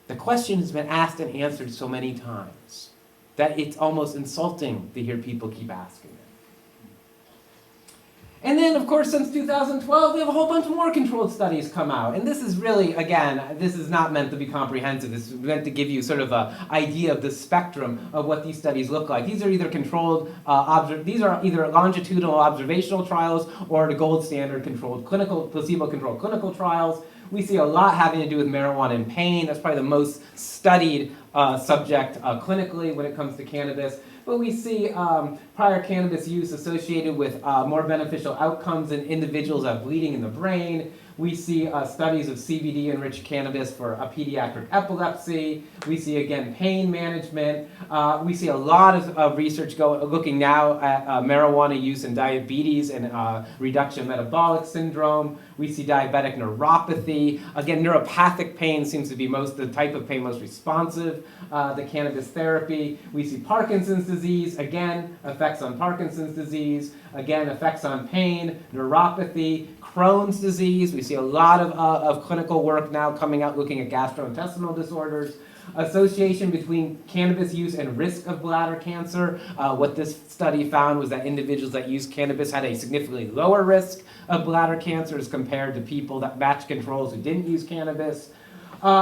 [SPEAKER 1] The question has been asked and answered so many times that it's almost insulting to hear people keep asking it. And then, of course, since 2012, we have a whole bunch more controlled studies come out. And this is really, again, this is not meant to be comprehensive. This is meant to give you sort of an idea of the spectrum of what these studies look like. These are either controlled, these are either longitudinal observational trials or the gold standard controlled clinical, placebo-controlled clinical trials. We see a lot having to do with marijuana and pain. That's probably the most studied subject clinically when it comes to cannabis. But we see prior cannabis use associated with more beneficial outcomes in individuals that have bleeding in the brain. We see studies of CBD-enriched cannabis for pediatric epilepsy. We see, again, pain management. We see a lot of research looking now at marijuana use in diabetes and reduction of metabolic syndrome. We see diabetic neuropathy. Again, neuropathic pain seems to be the type of pain most responsive to cannabis therapy. We see Parkinson's disease, again, effects on Parkinson's disease. Again, effects on pain, neuropathy, Crohn's disease. We see a lot of clinical work now coming out looking at gastrointestinal disorders. Association between cannabis use and risk of bladder cancer. What this study found was that individuals that used cannabis had a significantly lower risk of bladder cancer as compared to people that matched controls who didn't use cannabis.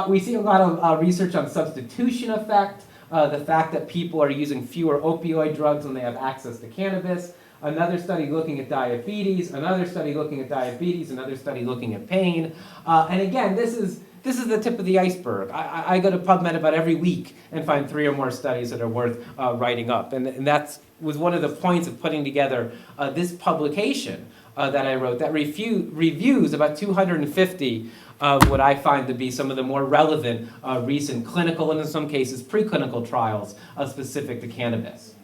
[SPEAKER 1] We see a lot of research on substitution effect, the fact that people are using fewer opioid drugs when they have access to cannabis. Another study looking at diabetes, another study looking at diabetes, another study looking at pain. And again, this is the tip of the iceberg. I go to PubMed about every week and find 3 or more studies that are worth writing up. And that was one of the points of putting together this publication that I wrote that reviews about 250 of what I find to be some of the more relevant recent clinical and in some cases preclinical trials specific to cannabis.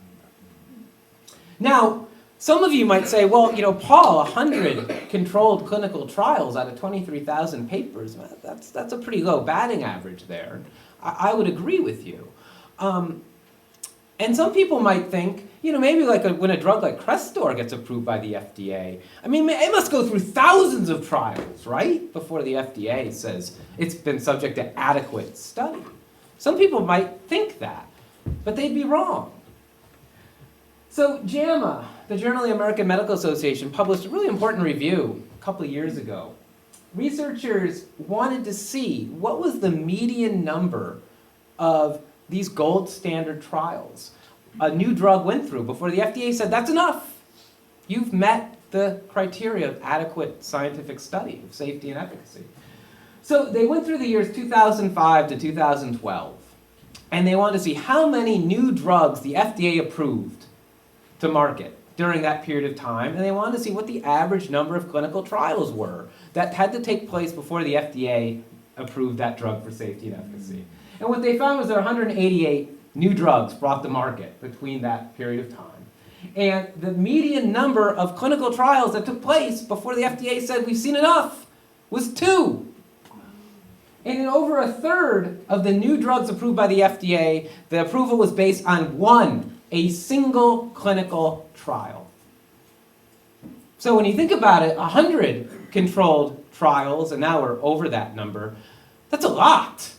[SPEAKER 1] Now, some of you might say, well, Paul, 100 controlled clinical trials out of 23,000 papers, that's a pretty low batting average there. I would agree with you. And some people might think, maybe when a drug like Crestor gets approved by the FDA, I mean, it must go through thousands of trials, right? Before the FDA says it's been subject to adequate study. Some people might think that, but they'd be wrong. So JAMA, the Journal of the American Medical Association, published a really important review a couple of years ago. Researchers wanted to see what was the median number of these gold standard trials a new drug went through before the FDA said, that's enough. You've met the criteria of adequate scientific study of safety and efficacy. So they went through the years 2005 to 2012, and they wanted to see how many new drugs the FDA approved to market during that period of time, and they wanted to see what the average number of clinical trials were that had to take place before the FDA approved that drug for safety and efficacy. And what they found was there were 188 new drugs brought to market between that period of time. And the median number of clinical trials that took place before the FDA said we've seen enough was 2. And in over a third of the new drugs approved by the FDA, the approval was based on a single clinical trial. So when you think about it, 100 controlled trials, and now we're over that number, that's a lot.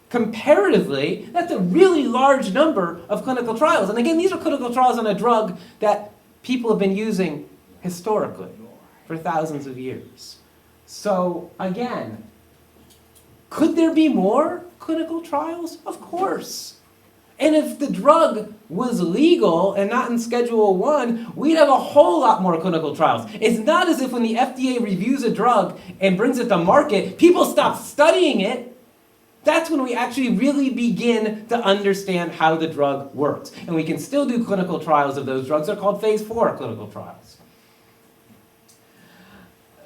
[SPEAKER 1] Comparatively, that's a really large number of clinical trials. And again, these are clinical trials on a drug that people have been using historically for thousands of years. So again, could there be more clinical trials? Of course. And if the drug was legal and not in Schedule I, we'd have a whole lot more clinical trials. It's not as if when the FDA reviews a drug and brings it to market, people stop studying it. That's when we actually really begin to understand how the drug works. And we can still do clinical trials of those drugs. They're called phase 4 clinical trials.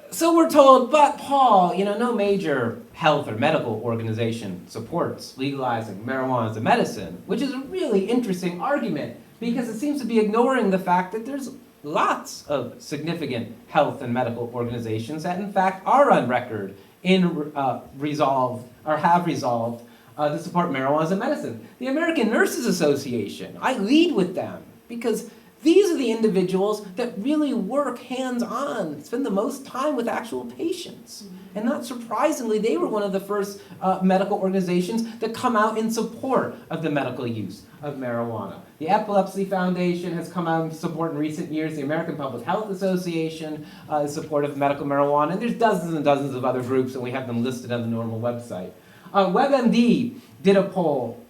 [SPEAKER 1] So we're told, but Paul, no major health or medical organization supports legalizing marijuana as a medicine, which is a really interesting argument because it seems to be ignoring the fact that there's lots of significant health and medical organizations that in fact are on record in have resolved to support marijuana as a medicine. The American Nurses Association, I lead with them because these are the individuals that really work hands-on, spend the most time with actual patients. And not surprisingly, they were one of the first medical organizations that come out in support of the medical use of marijuana. The Epilepsy Foundation has come out in support in recent years. The American Public Health Association is supportive of medical marijuana. And there's dozens and dozens of other groups, and we have them listed on the NORML website. WebMD did a poll,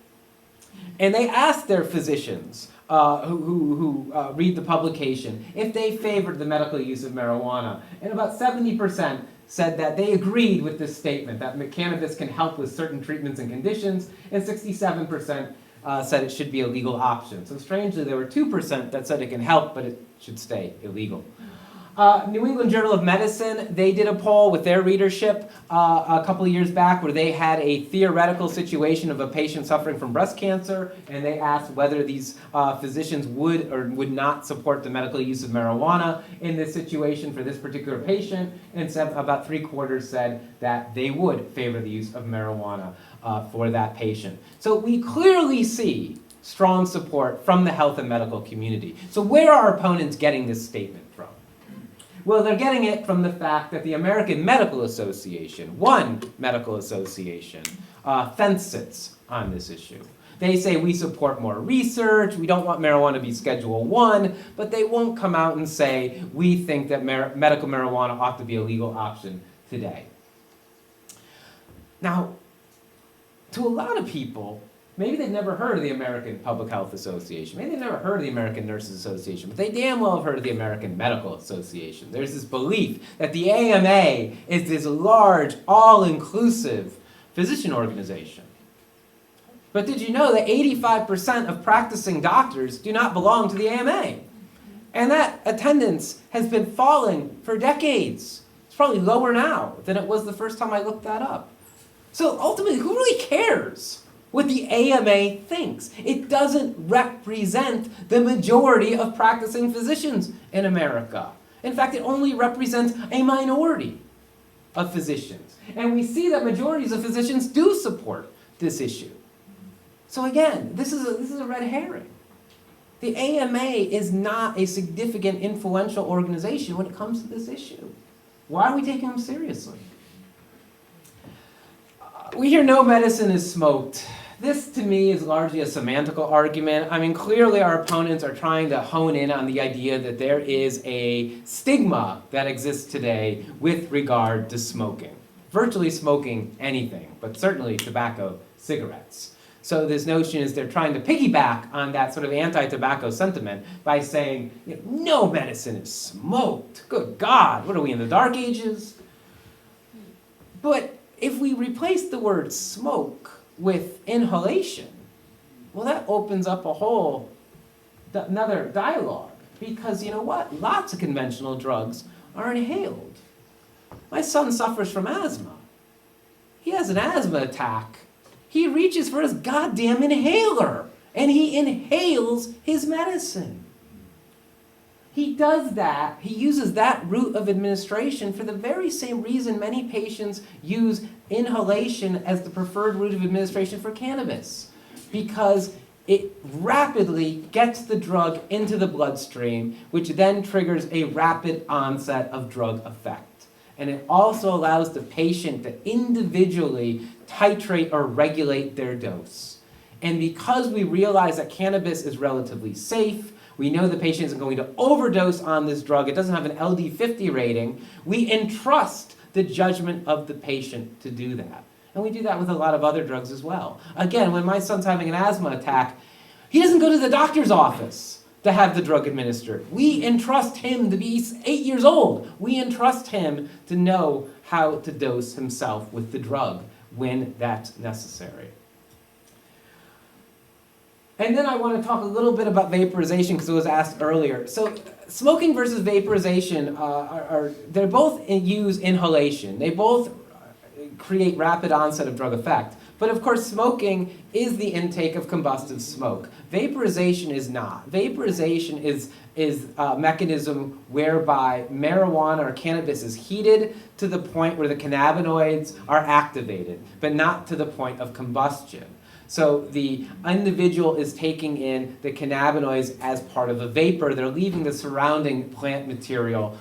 [SPEAKER 1] and they asked their physicians who read the publication if they favored the medical use of marijuana. And about 70% said that they agreed with this statement, that cannabis can help with certain treatments and conditions, and 67% said it should be a legal option. So strangely, there were 2% that said it can help, but it should stay illegal. New England Journal of Medicine, they did a poll with their readership a couple of years back where they had a theoretical situation of a patient suffering from breast cancer, and they asked whether these physicians would or would not support the medical use of marijuana in this situation for this particular patient, and about 3/4 said that they would favor the use of marijuana for that patient. So we clearly see strong support from the health and medical community. So where are our opponents getting this statement from? Well, they're getting it from the fact that the American Medical Association, one medical association, fence sits on this issue. They say we support more research, we don't want marijuana to be Schedule I, but they won't come out and say we think that medical marijuana ought to be a legal option today. Now, to a lot of people, maybe they've never heard of the American Public Health Association. Maybe they've never heard of the American Nurses Association, but they damn well have heard of the American Medical Association. There's this belief that the AMA is this large, all-inclusive physician organization. But did you know that 85% of practicing doctors do not belong to the AMA? And that attendance has been falling for decades. It's probably lower now than it was the first time I looked that up. So ultimately, who really cares what the AMA thinks? It doesn't represent the majority of practicing physicians in America. In fact, it only represents a minority of physicians. And we see that majorities of physicians do support this issue. So again, this is a red herring. The AMA is not a significant, influential organization when it comes to this issue. Why are we taking them seriously? We hear no medicine is smoked. This, to me, is largely a semantical argument. I mean, clearly our opponents are trying to hone in on the idea that there is a stigma that exists today with regard to smoking. Virtually smoking anything, but certainly tobacco, cigarettes. So this notion is they're trying to piggyback on that sort of anti-tobacco sentiment by saying, no medicine is smoked. Good God, what are we, in the Dark Ages? But if we replace the word smoke with inhalation, well, that opens up a whole another dialogue, because you know what? Lots of conventional drugs are inhaled. My son suffers from asthma. He has an asthma attack. He reaches for his goddamn inhaler, and he inhales his medicine. He does that, he uses that route of administration for the very same reason many patients use inhalation as the preferred route of administration for cannabis because it rapidly gets the drug into the bloodstream, which then triggers a rapid onset of drug effect. And it also allows the patient to individually titrate or regulate their dose. And because we realize that cannabis is relatively safe, we know the patient isn't going to overdose on this drug, it doesn't have an LD50 rating, we entrust the judgment of the patient to do that. And we do that with a lot of other drugs as well. Again, when my son's having an asthma attack, he doesn't go to the doctor's office to have the drug administered. We entrust him to be 8 years old. We entrust him to know how to dose himself with the drug when that's necessary. And then I want to talk a little bit about vaporization because it was asked earlier. So smoking versus vaporization, they're both use inhalation. They both create rapid onset of drug effect. But of course, smoking is the intake of combustive smoke. Vaporization is not. Vaporization is a mechanism whereby marijuana or cannabis is heated to the point where the cannabinoids are activated, but not to the point of combustion. So the individual is taking in the cannabinoids as part of a vapor. They're leaving the surrounding plant material.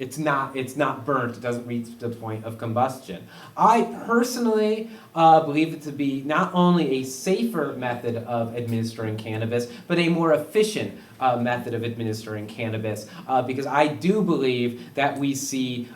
[SPEAKER 1] It's not burnt. It doesn't reach the point of combustion. I personally believe it to be not only a safer method of administering cannabis, but a more efficient method of administering cannabis, because I do believe that we see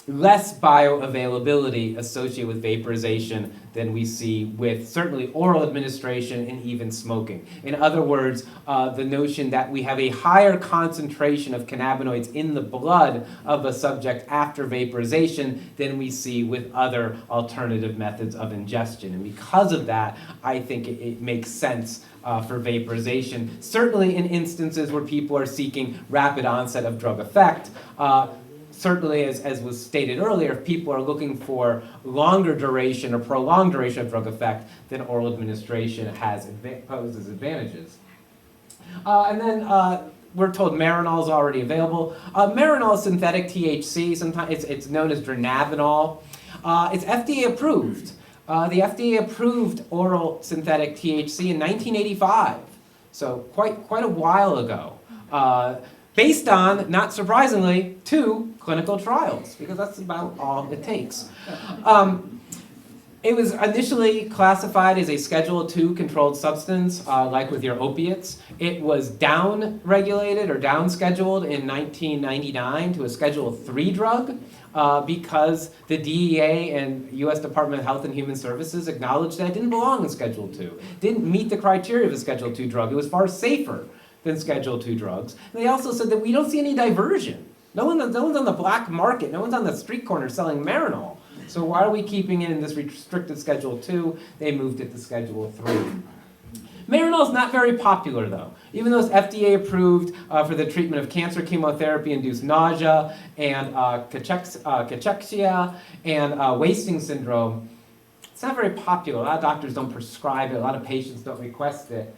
[SPEAKER 1] less bioavailability associated with vaporization than we see with certainly oral administration and even smoking. In other words, the notion that we have a higher concentration of cannabinoids in the blood of a subject after vaporization than we see with other alternative methods of ingestion. And because of that, I think it makes sense for vaporization, certainly in instances where people are seeking rapid onset of drug effect. Certainly, as was stated earlier, if people are looking for longer duration or prolonged duration of drug effect, then oral administration poses advantages. And then we're told Marinol is already available. Marinol is synthetic THC. Sometimes it's known as dronabinol. It's FDA approved. The FDA approved oral synthetic THC in 1985, so quite a while ago. Based on, not surprisingly, 2 clinical trials, because that's about all it takes. It was initially classified as a Schedule II controlled substance, like with your opiates. It was down-regulated or down-scheduled in 1999 to a Schedule III drug because the DEA and U.S. Department of Health and Human Services acknowledged that it didn't belong in Schedule II. It didn't meet the criteria of a Schedule II drug. It was far safer than Schedule II drugs. And they also said that we don't see any diversion. No one's on the black market. No one's on the street corner selling Marinol. So why are we keeping it in this restricted Schedule II? They moved it to Schedule III. Marinol is not very popular, though. Even though it's FDA approved for the treatment of cancer chemotherapy-induced nausea and cachexia and wasting syndrome, it's not very popular. A lot of doctors don't prescribe it. A lot of patients don't request it.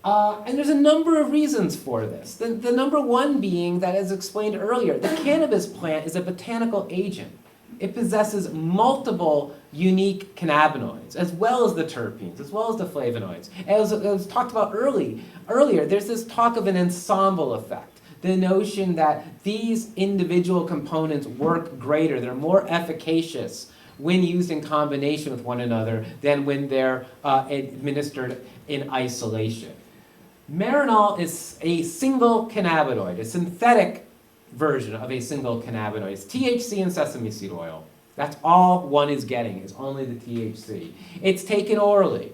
[SPEAKER 1] And there's a number of reasons for this. The number one being that, as explained earlier, the cannabis plant is a botanical agent. It possesses multiple unique cannabinoids, as well as the terpenes, as well as the flavonoids. As was talked about earlier, there's this talk of an ensemble effect. The notion that these individual components work greater, they're more efficacious when used in combination with one another than when they're administered in isolation. Marinol is a single cannabinoid, a synthetic version of a single cannabinoid. It's THC and sesame seed oil. That's all one is getting, is only the THC. It's taken orally.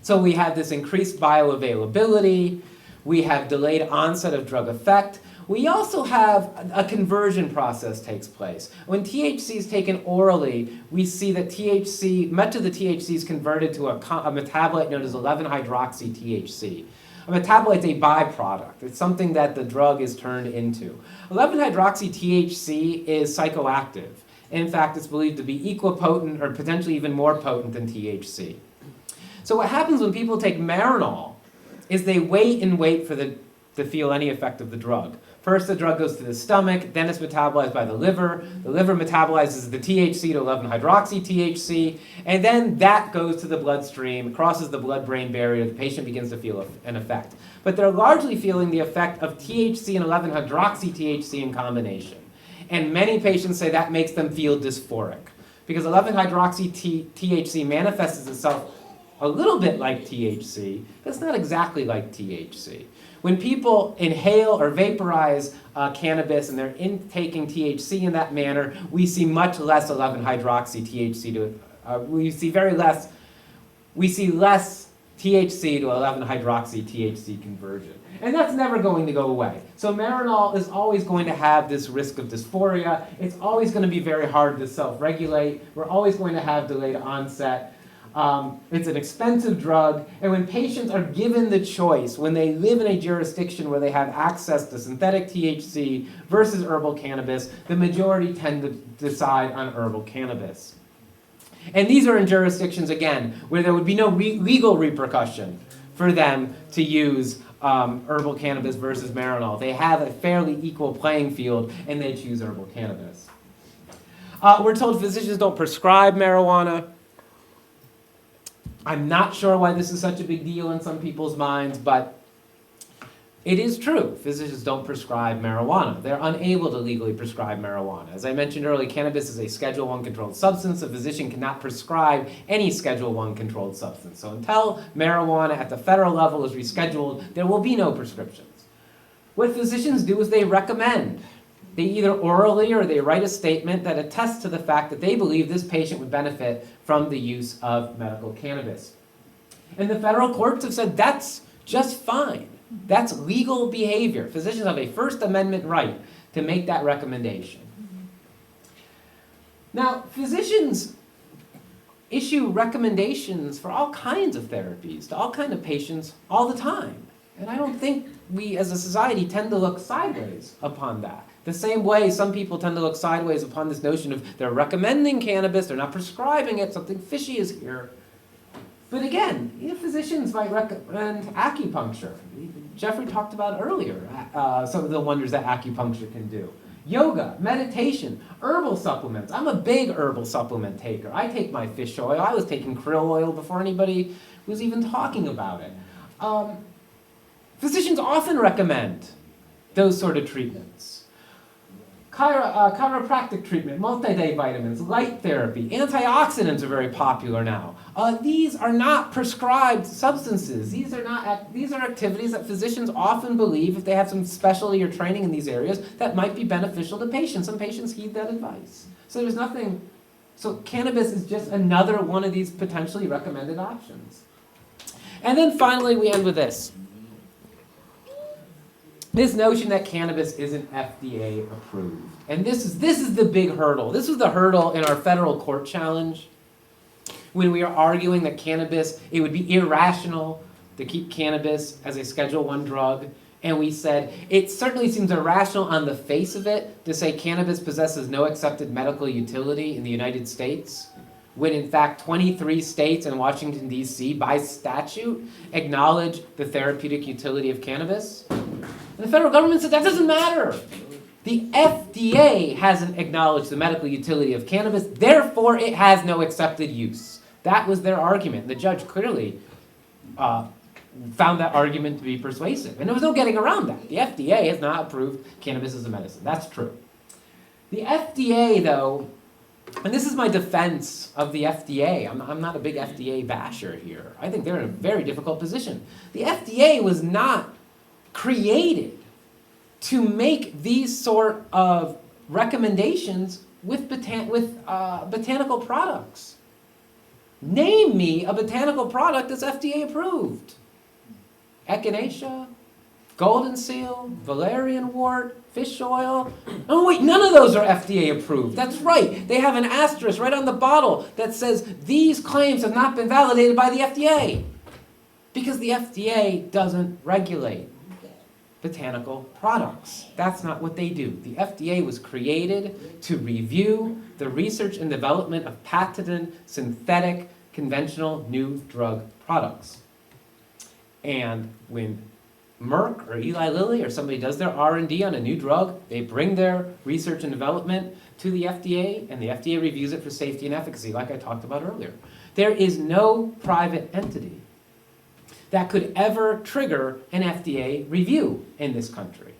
[SPEAKER 1] So we have this increased bioavailability, we have delayed onset of drug effect. We also have a conversion process takes place. When THC is taken orally, we see that much of the THC is converted to a metabolite known as 11-hydroxy-THC. A metabolite is a byproduct. It's something that the drug is turned into. 11-hydroxy-THC is psychoactive. In fact, it's believed to be equipotent or potentially even more potent than THC. So what happens when people take Marinol is they wait for the to feel any effect of the drug. First, the drug goes to the stomach, then it's metabolized by the liver. The liver metabolizes the THC to 11-hydroxy-THC, and then that goes to the bloodstream, crosses the blood-brain barrier, the patient begins to feel an effect. But they're largely feeling the effect of THC and 11-hydroxy-THC in combination. And many patients say that makes them feel dysphoric, because 11-hydroxy-THC manifests itself a little bit like THC, but it's not exactly like THC. When people inhale or vaporize cannabis and they're intaking THC in that manner, we see much less 11-hydroxy-THC we see less THC to 11-hydroxy-THC conversion. And that's never going to go away. So Marinol is always going to have this risk of dysphoria. It's always going to be very hard to self-regulate. We're always going to have delayed onset. It's an expensive drug, and when patients are given the choice, when they live in a jurisdiction where they have access to synthetic THC versus herbal cannabis, the majority tend to decide on herbal cannabis. And these are in jurisdictions, again, where there would be no legal repercussion for them to use herbal cannabis versus Marinol. They have a fairly equal playing field, and they choose herbal cannabis. We're told physicians don't prescribe marijuana. I'm not sure why this is such a big deal in some people's minds, but it is true. Physicians don't prescribe marijuana. They're unable to legally prescribe marijuana. As I mentioned earlier, cannabis is a Schedule I controlled substance. A physician cannot prescribe any Schedule I controlled substance. So until marijuana at the federal level is rescheduled, there will be no prescriptions. What physicians do is they recommend. They either orally or they write a statement that attests to the fact that they believe this patient would benefit from the use of medical cannabis. And the federal courts have said that's just fine. That's legal behavior. Physicians have a First Amendment right to make that recommendation. Now, physicians issue recommendations for all kinds of therapies to all kinds of patients all the time. And I don't think we as a society tend to look sideways upon that. The same way some people tend to look sideways upon this notion of they're recommending cannabis, they're not prescribing it, something fishy is here. But again, physicians might recommend acupuncture. Jeffrey talked about earlier some of the wonders that acupuncture can do. Yoga, meditation, herbal supplements. I'm a big herbal supplement taker. I take my fish oil. I was taking krill oil before anybody was even talking about it. Physicians often recommend those sort of treatments. Chiropractic treatment, multi-day vitamins, light therapy, antioxidants are very popular now. These are not prescribed substances. These are activities that physicians often believe, if they have some specialty or training in these areas, that might be beneficial to patients. Some patients heed that advice. So cannabis is just another one of these potentially recommended options. And then finally, we end with this. This notion that cannabis isn't FDA approved. And this is the big hurdle. This was the hurdle in our federal court challenge when we are arguing that cannabis, it would be irrational to keep cannabis as a Schedule I drug. And we said, it certainly seems irrational on the face of it to say cannabis possesses no accepted medical utility in the United States, when in fact 23 states and Washington, D.C. by statute acknowledge the therapeutic utility of cannabis. And the federal government said that doesn't matter. The FDA hasn't acknowledged the medical utility of cannabis, therefore it has no accepted use. That was their argument. The judge clearly found that argument to be persuasive. And there was no getting around that. The FDA has not approved cannabis as a medicine. That's true. The FDA, though, and this is my defense of the FDA. I'm not a big FDA basher here. I think they're in a very difficult position. The FDA was not created to make these sort of recommendations with botanical products. Name me a botanical product that's FDA approved. Echinacea, golden seal, valerian wort, fish oil. Oh wait, none of those are FDA approved. That's right. They have an asterisk right on the bottle that says these claims have not been validated by the FDA. Because the FDA doesn't regulate botanical products. That's not what they do. The FDA was created to review the research and development of patented, synthetic, conventional new drug products. And when Merck or Eli Lilly or somebody does their R&D on a new drug, they bring their research and development to the FDA, and the FDA reviews it for safety and efficacy, like I talked about earlier. There is no private entity that could ever trigger an FDA review in this country,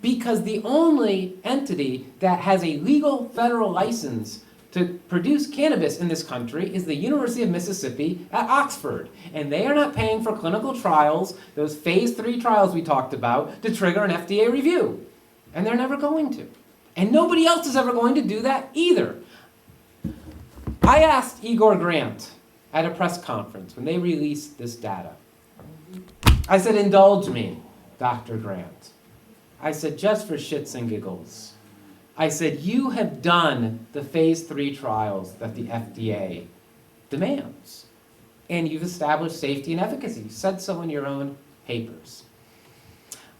[SPEAKER 1] because the only entity that has a legal federal license to produce cannabis in this country is the University of Mississippi at Oxford. And they are not paying for clinical trials, those phase 3 trials we talked about, to trigger an FDA review. And they're never going to. And nobody else is ever going to do that either. I asked Igor Grant at a press conference when they released this data. I said, indulge me, Dr. Grant. I said, just for shits and giggles. I said, you have done the phase 3 trials that the FDA demands, and you've established safety and efficacy. You said so in your own papers.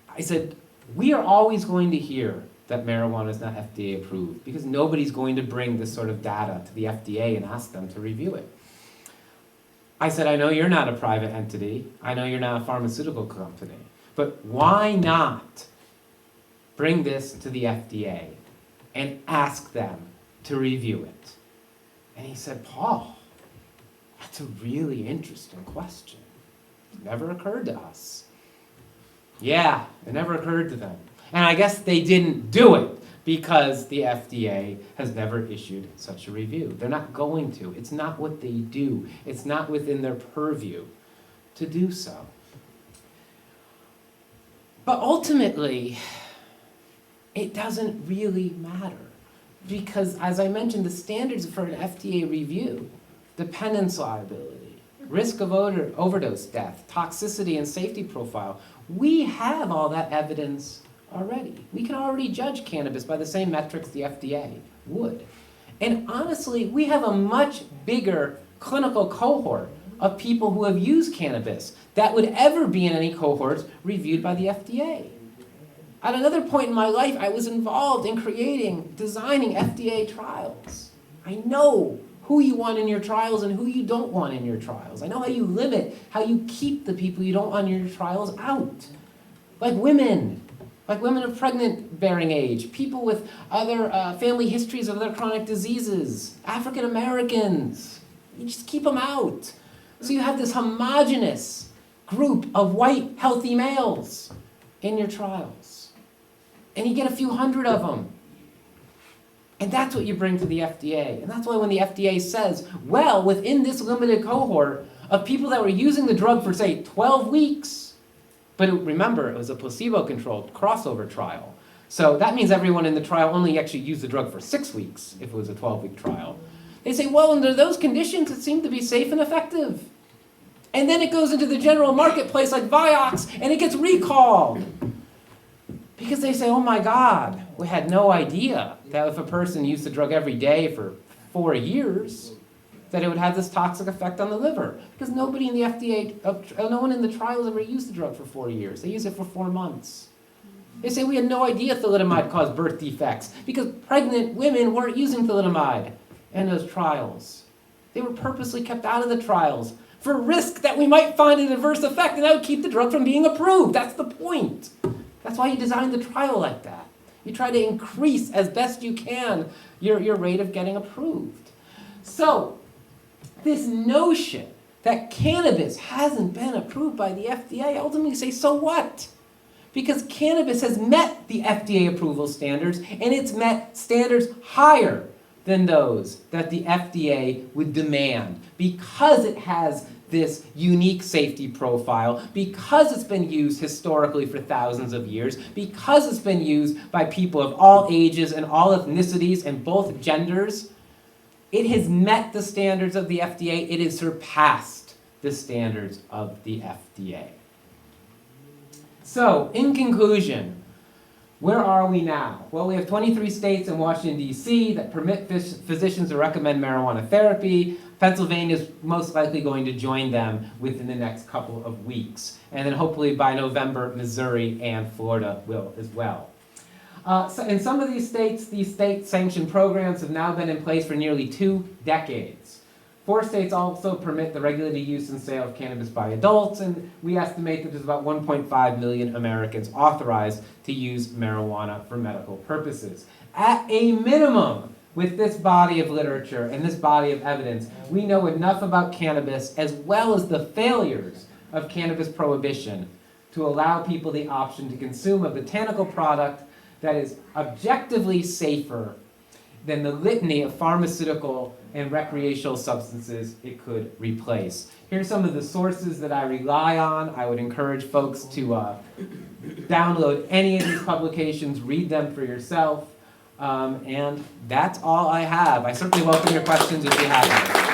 [SPEAKER 1] I said, we are always going to hear that marijuana is not FDA approved because nobody's going to bring this sort of data to the FDA and ask them to review it. I said, I know you're not a private entity. I know you're not a pharmaceutical company, but why not bring this to the FDA and ask them to review it? And he said, Paul, that's a really interesting question. It never occurred to us. Yeah, it never occurred to them. And I guess they didn't do it because the FDA has never issued such a review. They're not going to. It's not what they do. It's not within their purview to do so. But ultimately, it doesn't really matter because, as I mentioned, the standards for an FDA review, dependence liability, risk of overdose death, toxicity and safety profile, we have all that evidence already. We can already judge cannabis by the same metrics the FDA would. And honestly, we have a much bigger clinical cohort of people who have used cannabis that would ever be in any cohorts reviewed by the FDA. At another point in my life, I was involved in designing FDA trials. I know who you want in your trials and who you don't want in your trials. I know how you limit, how you keep the people you don't want in your trials out. Like women of pregnant-bearing age, people with other family histories of other chronic diseases, African Americans. You just keep them out. So you have this homogenous group of white, healthy males in your trials. And you get a few hundred of them. And that's what you bring to the FDA. And that's why when the FDA says, well, within this limited cohort of people that were using the drug for, say, 12 weeks, but remember, it was a placebo-controlled crossover trial. So that means everyone in the trial only actually used the drug for 6 weeks if it was a 12-week trial. They say, well, under those conditions, it seemed to be safe and effective. And then it goes into the general marketplace like Vioxx, and it gets recalled. Because they say, oh my God, we had no idea that if a person used the drug every day for 4 years, that it would have this toxic effect on the liver. Because nobody in the FDA, no one in the trials ever used the drug for 4 years. They used it for 4 months. They say we had no idea thalidomide caused birth defects because pregnant women weren't using thalidomide in those trials. They were purposely kept out of the trials for risk that we might find an adverse effect, and that would keep the drug from being approved. That's the point. That's why you designed the trial like that. You try to increase as best you can your rate of getting approved. So, this notion that cannabis hasn't been approved by the FDA, ultimately say, so what? Because cannabis has met the FDA approval standards, and it's met standards higher than those that the FDA would demand because it has this unique safety profile, because it's been used historically for thousands of years, because it's been used by people of all ages and all ethnicities and both genders. It has met the standards of the FDA. It has surpassed the standards of the FDA. So, in conclusion, where are we now? Well, we have 23 states and Washington, D.C. that permit physicians to recommend marijuana therapy. Pennsylvania is most likely going to join them within the next couple of weeks. And then hopefully by November, Missouri and Florida will as well. So in some of these state-sanctioned programs have now been in place for nearly 2 decades. 4 states also permit the regulated use and sale of cannabis by adults, and we estimate that there's about 1.5 million Americans authorized to use marijuana for medical purposes. At a minimum, with this body of literature and this body of evidence, we know enough about cannabis as well as the failures of cannabis prohibition to allow people the option to consume a botanical product that is objectively safer than the litany of pharmaceutical and recreational substances it could replace. Here's some of the sources that I rely on. I would encourage folks to download any of these publications, read them for yourself, and that's all I have. I certainly welcome your questions if you have them.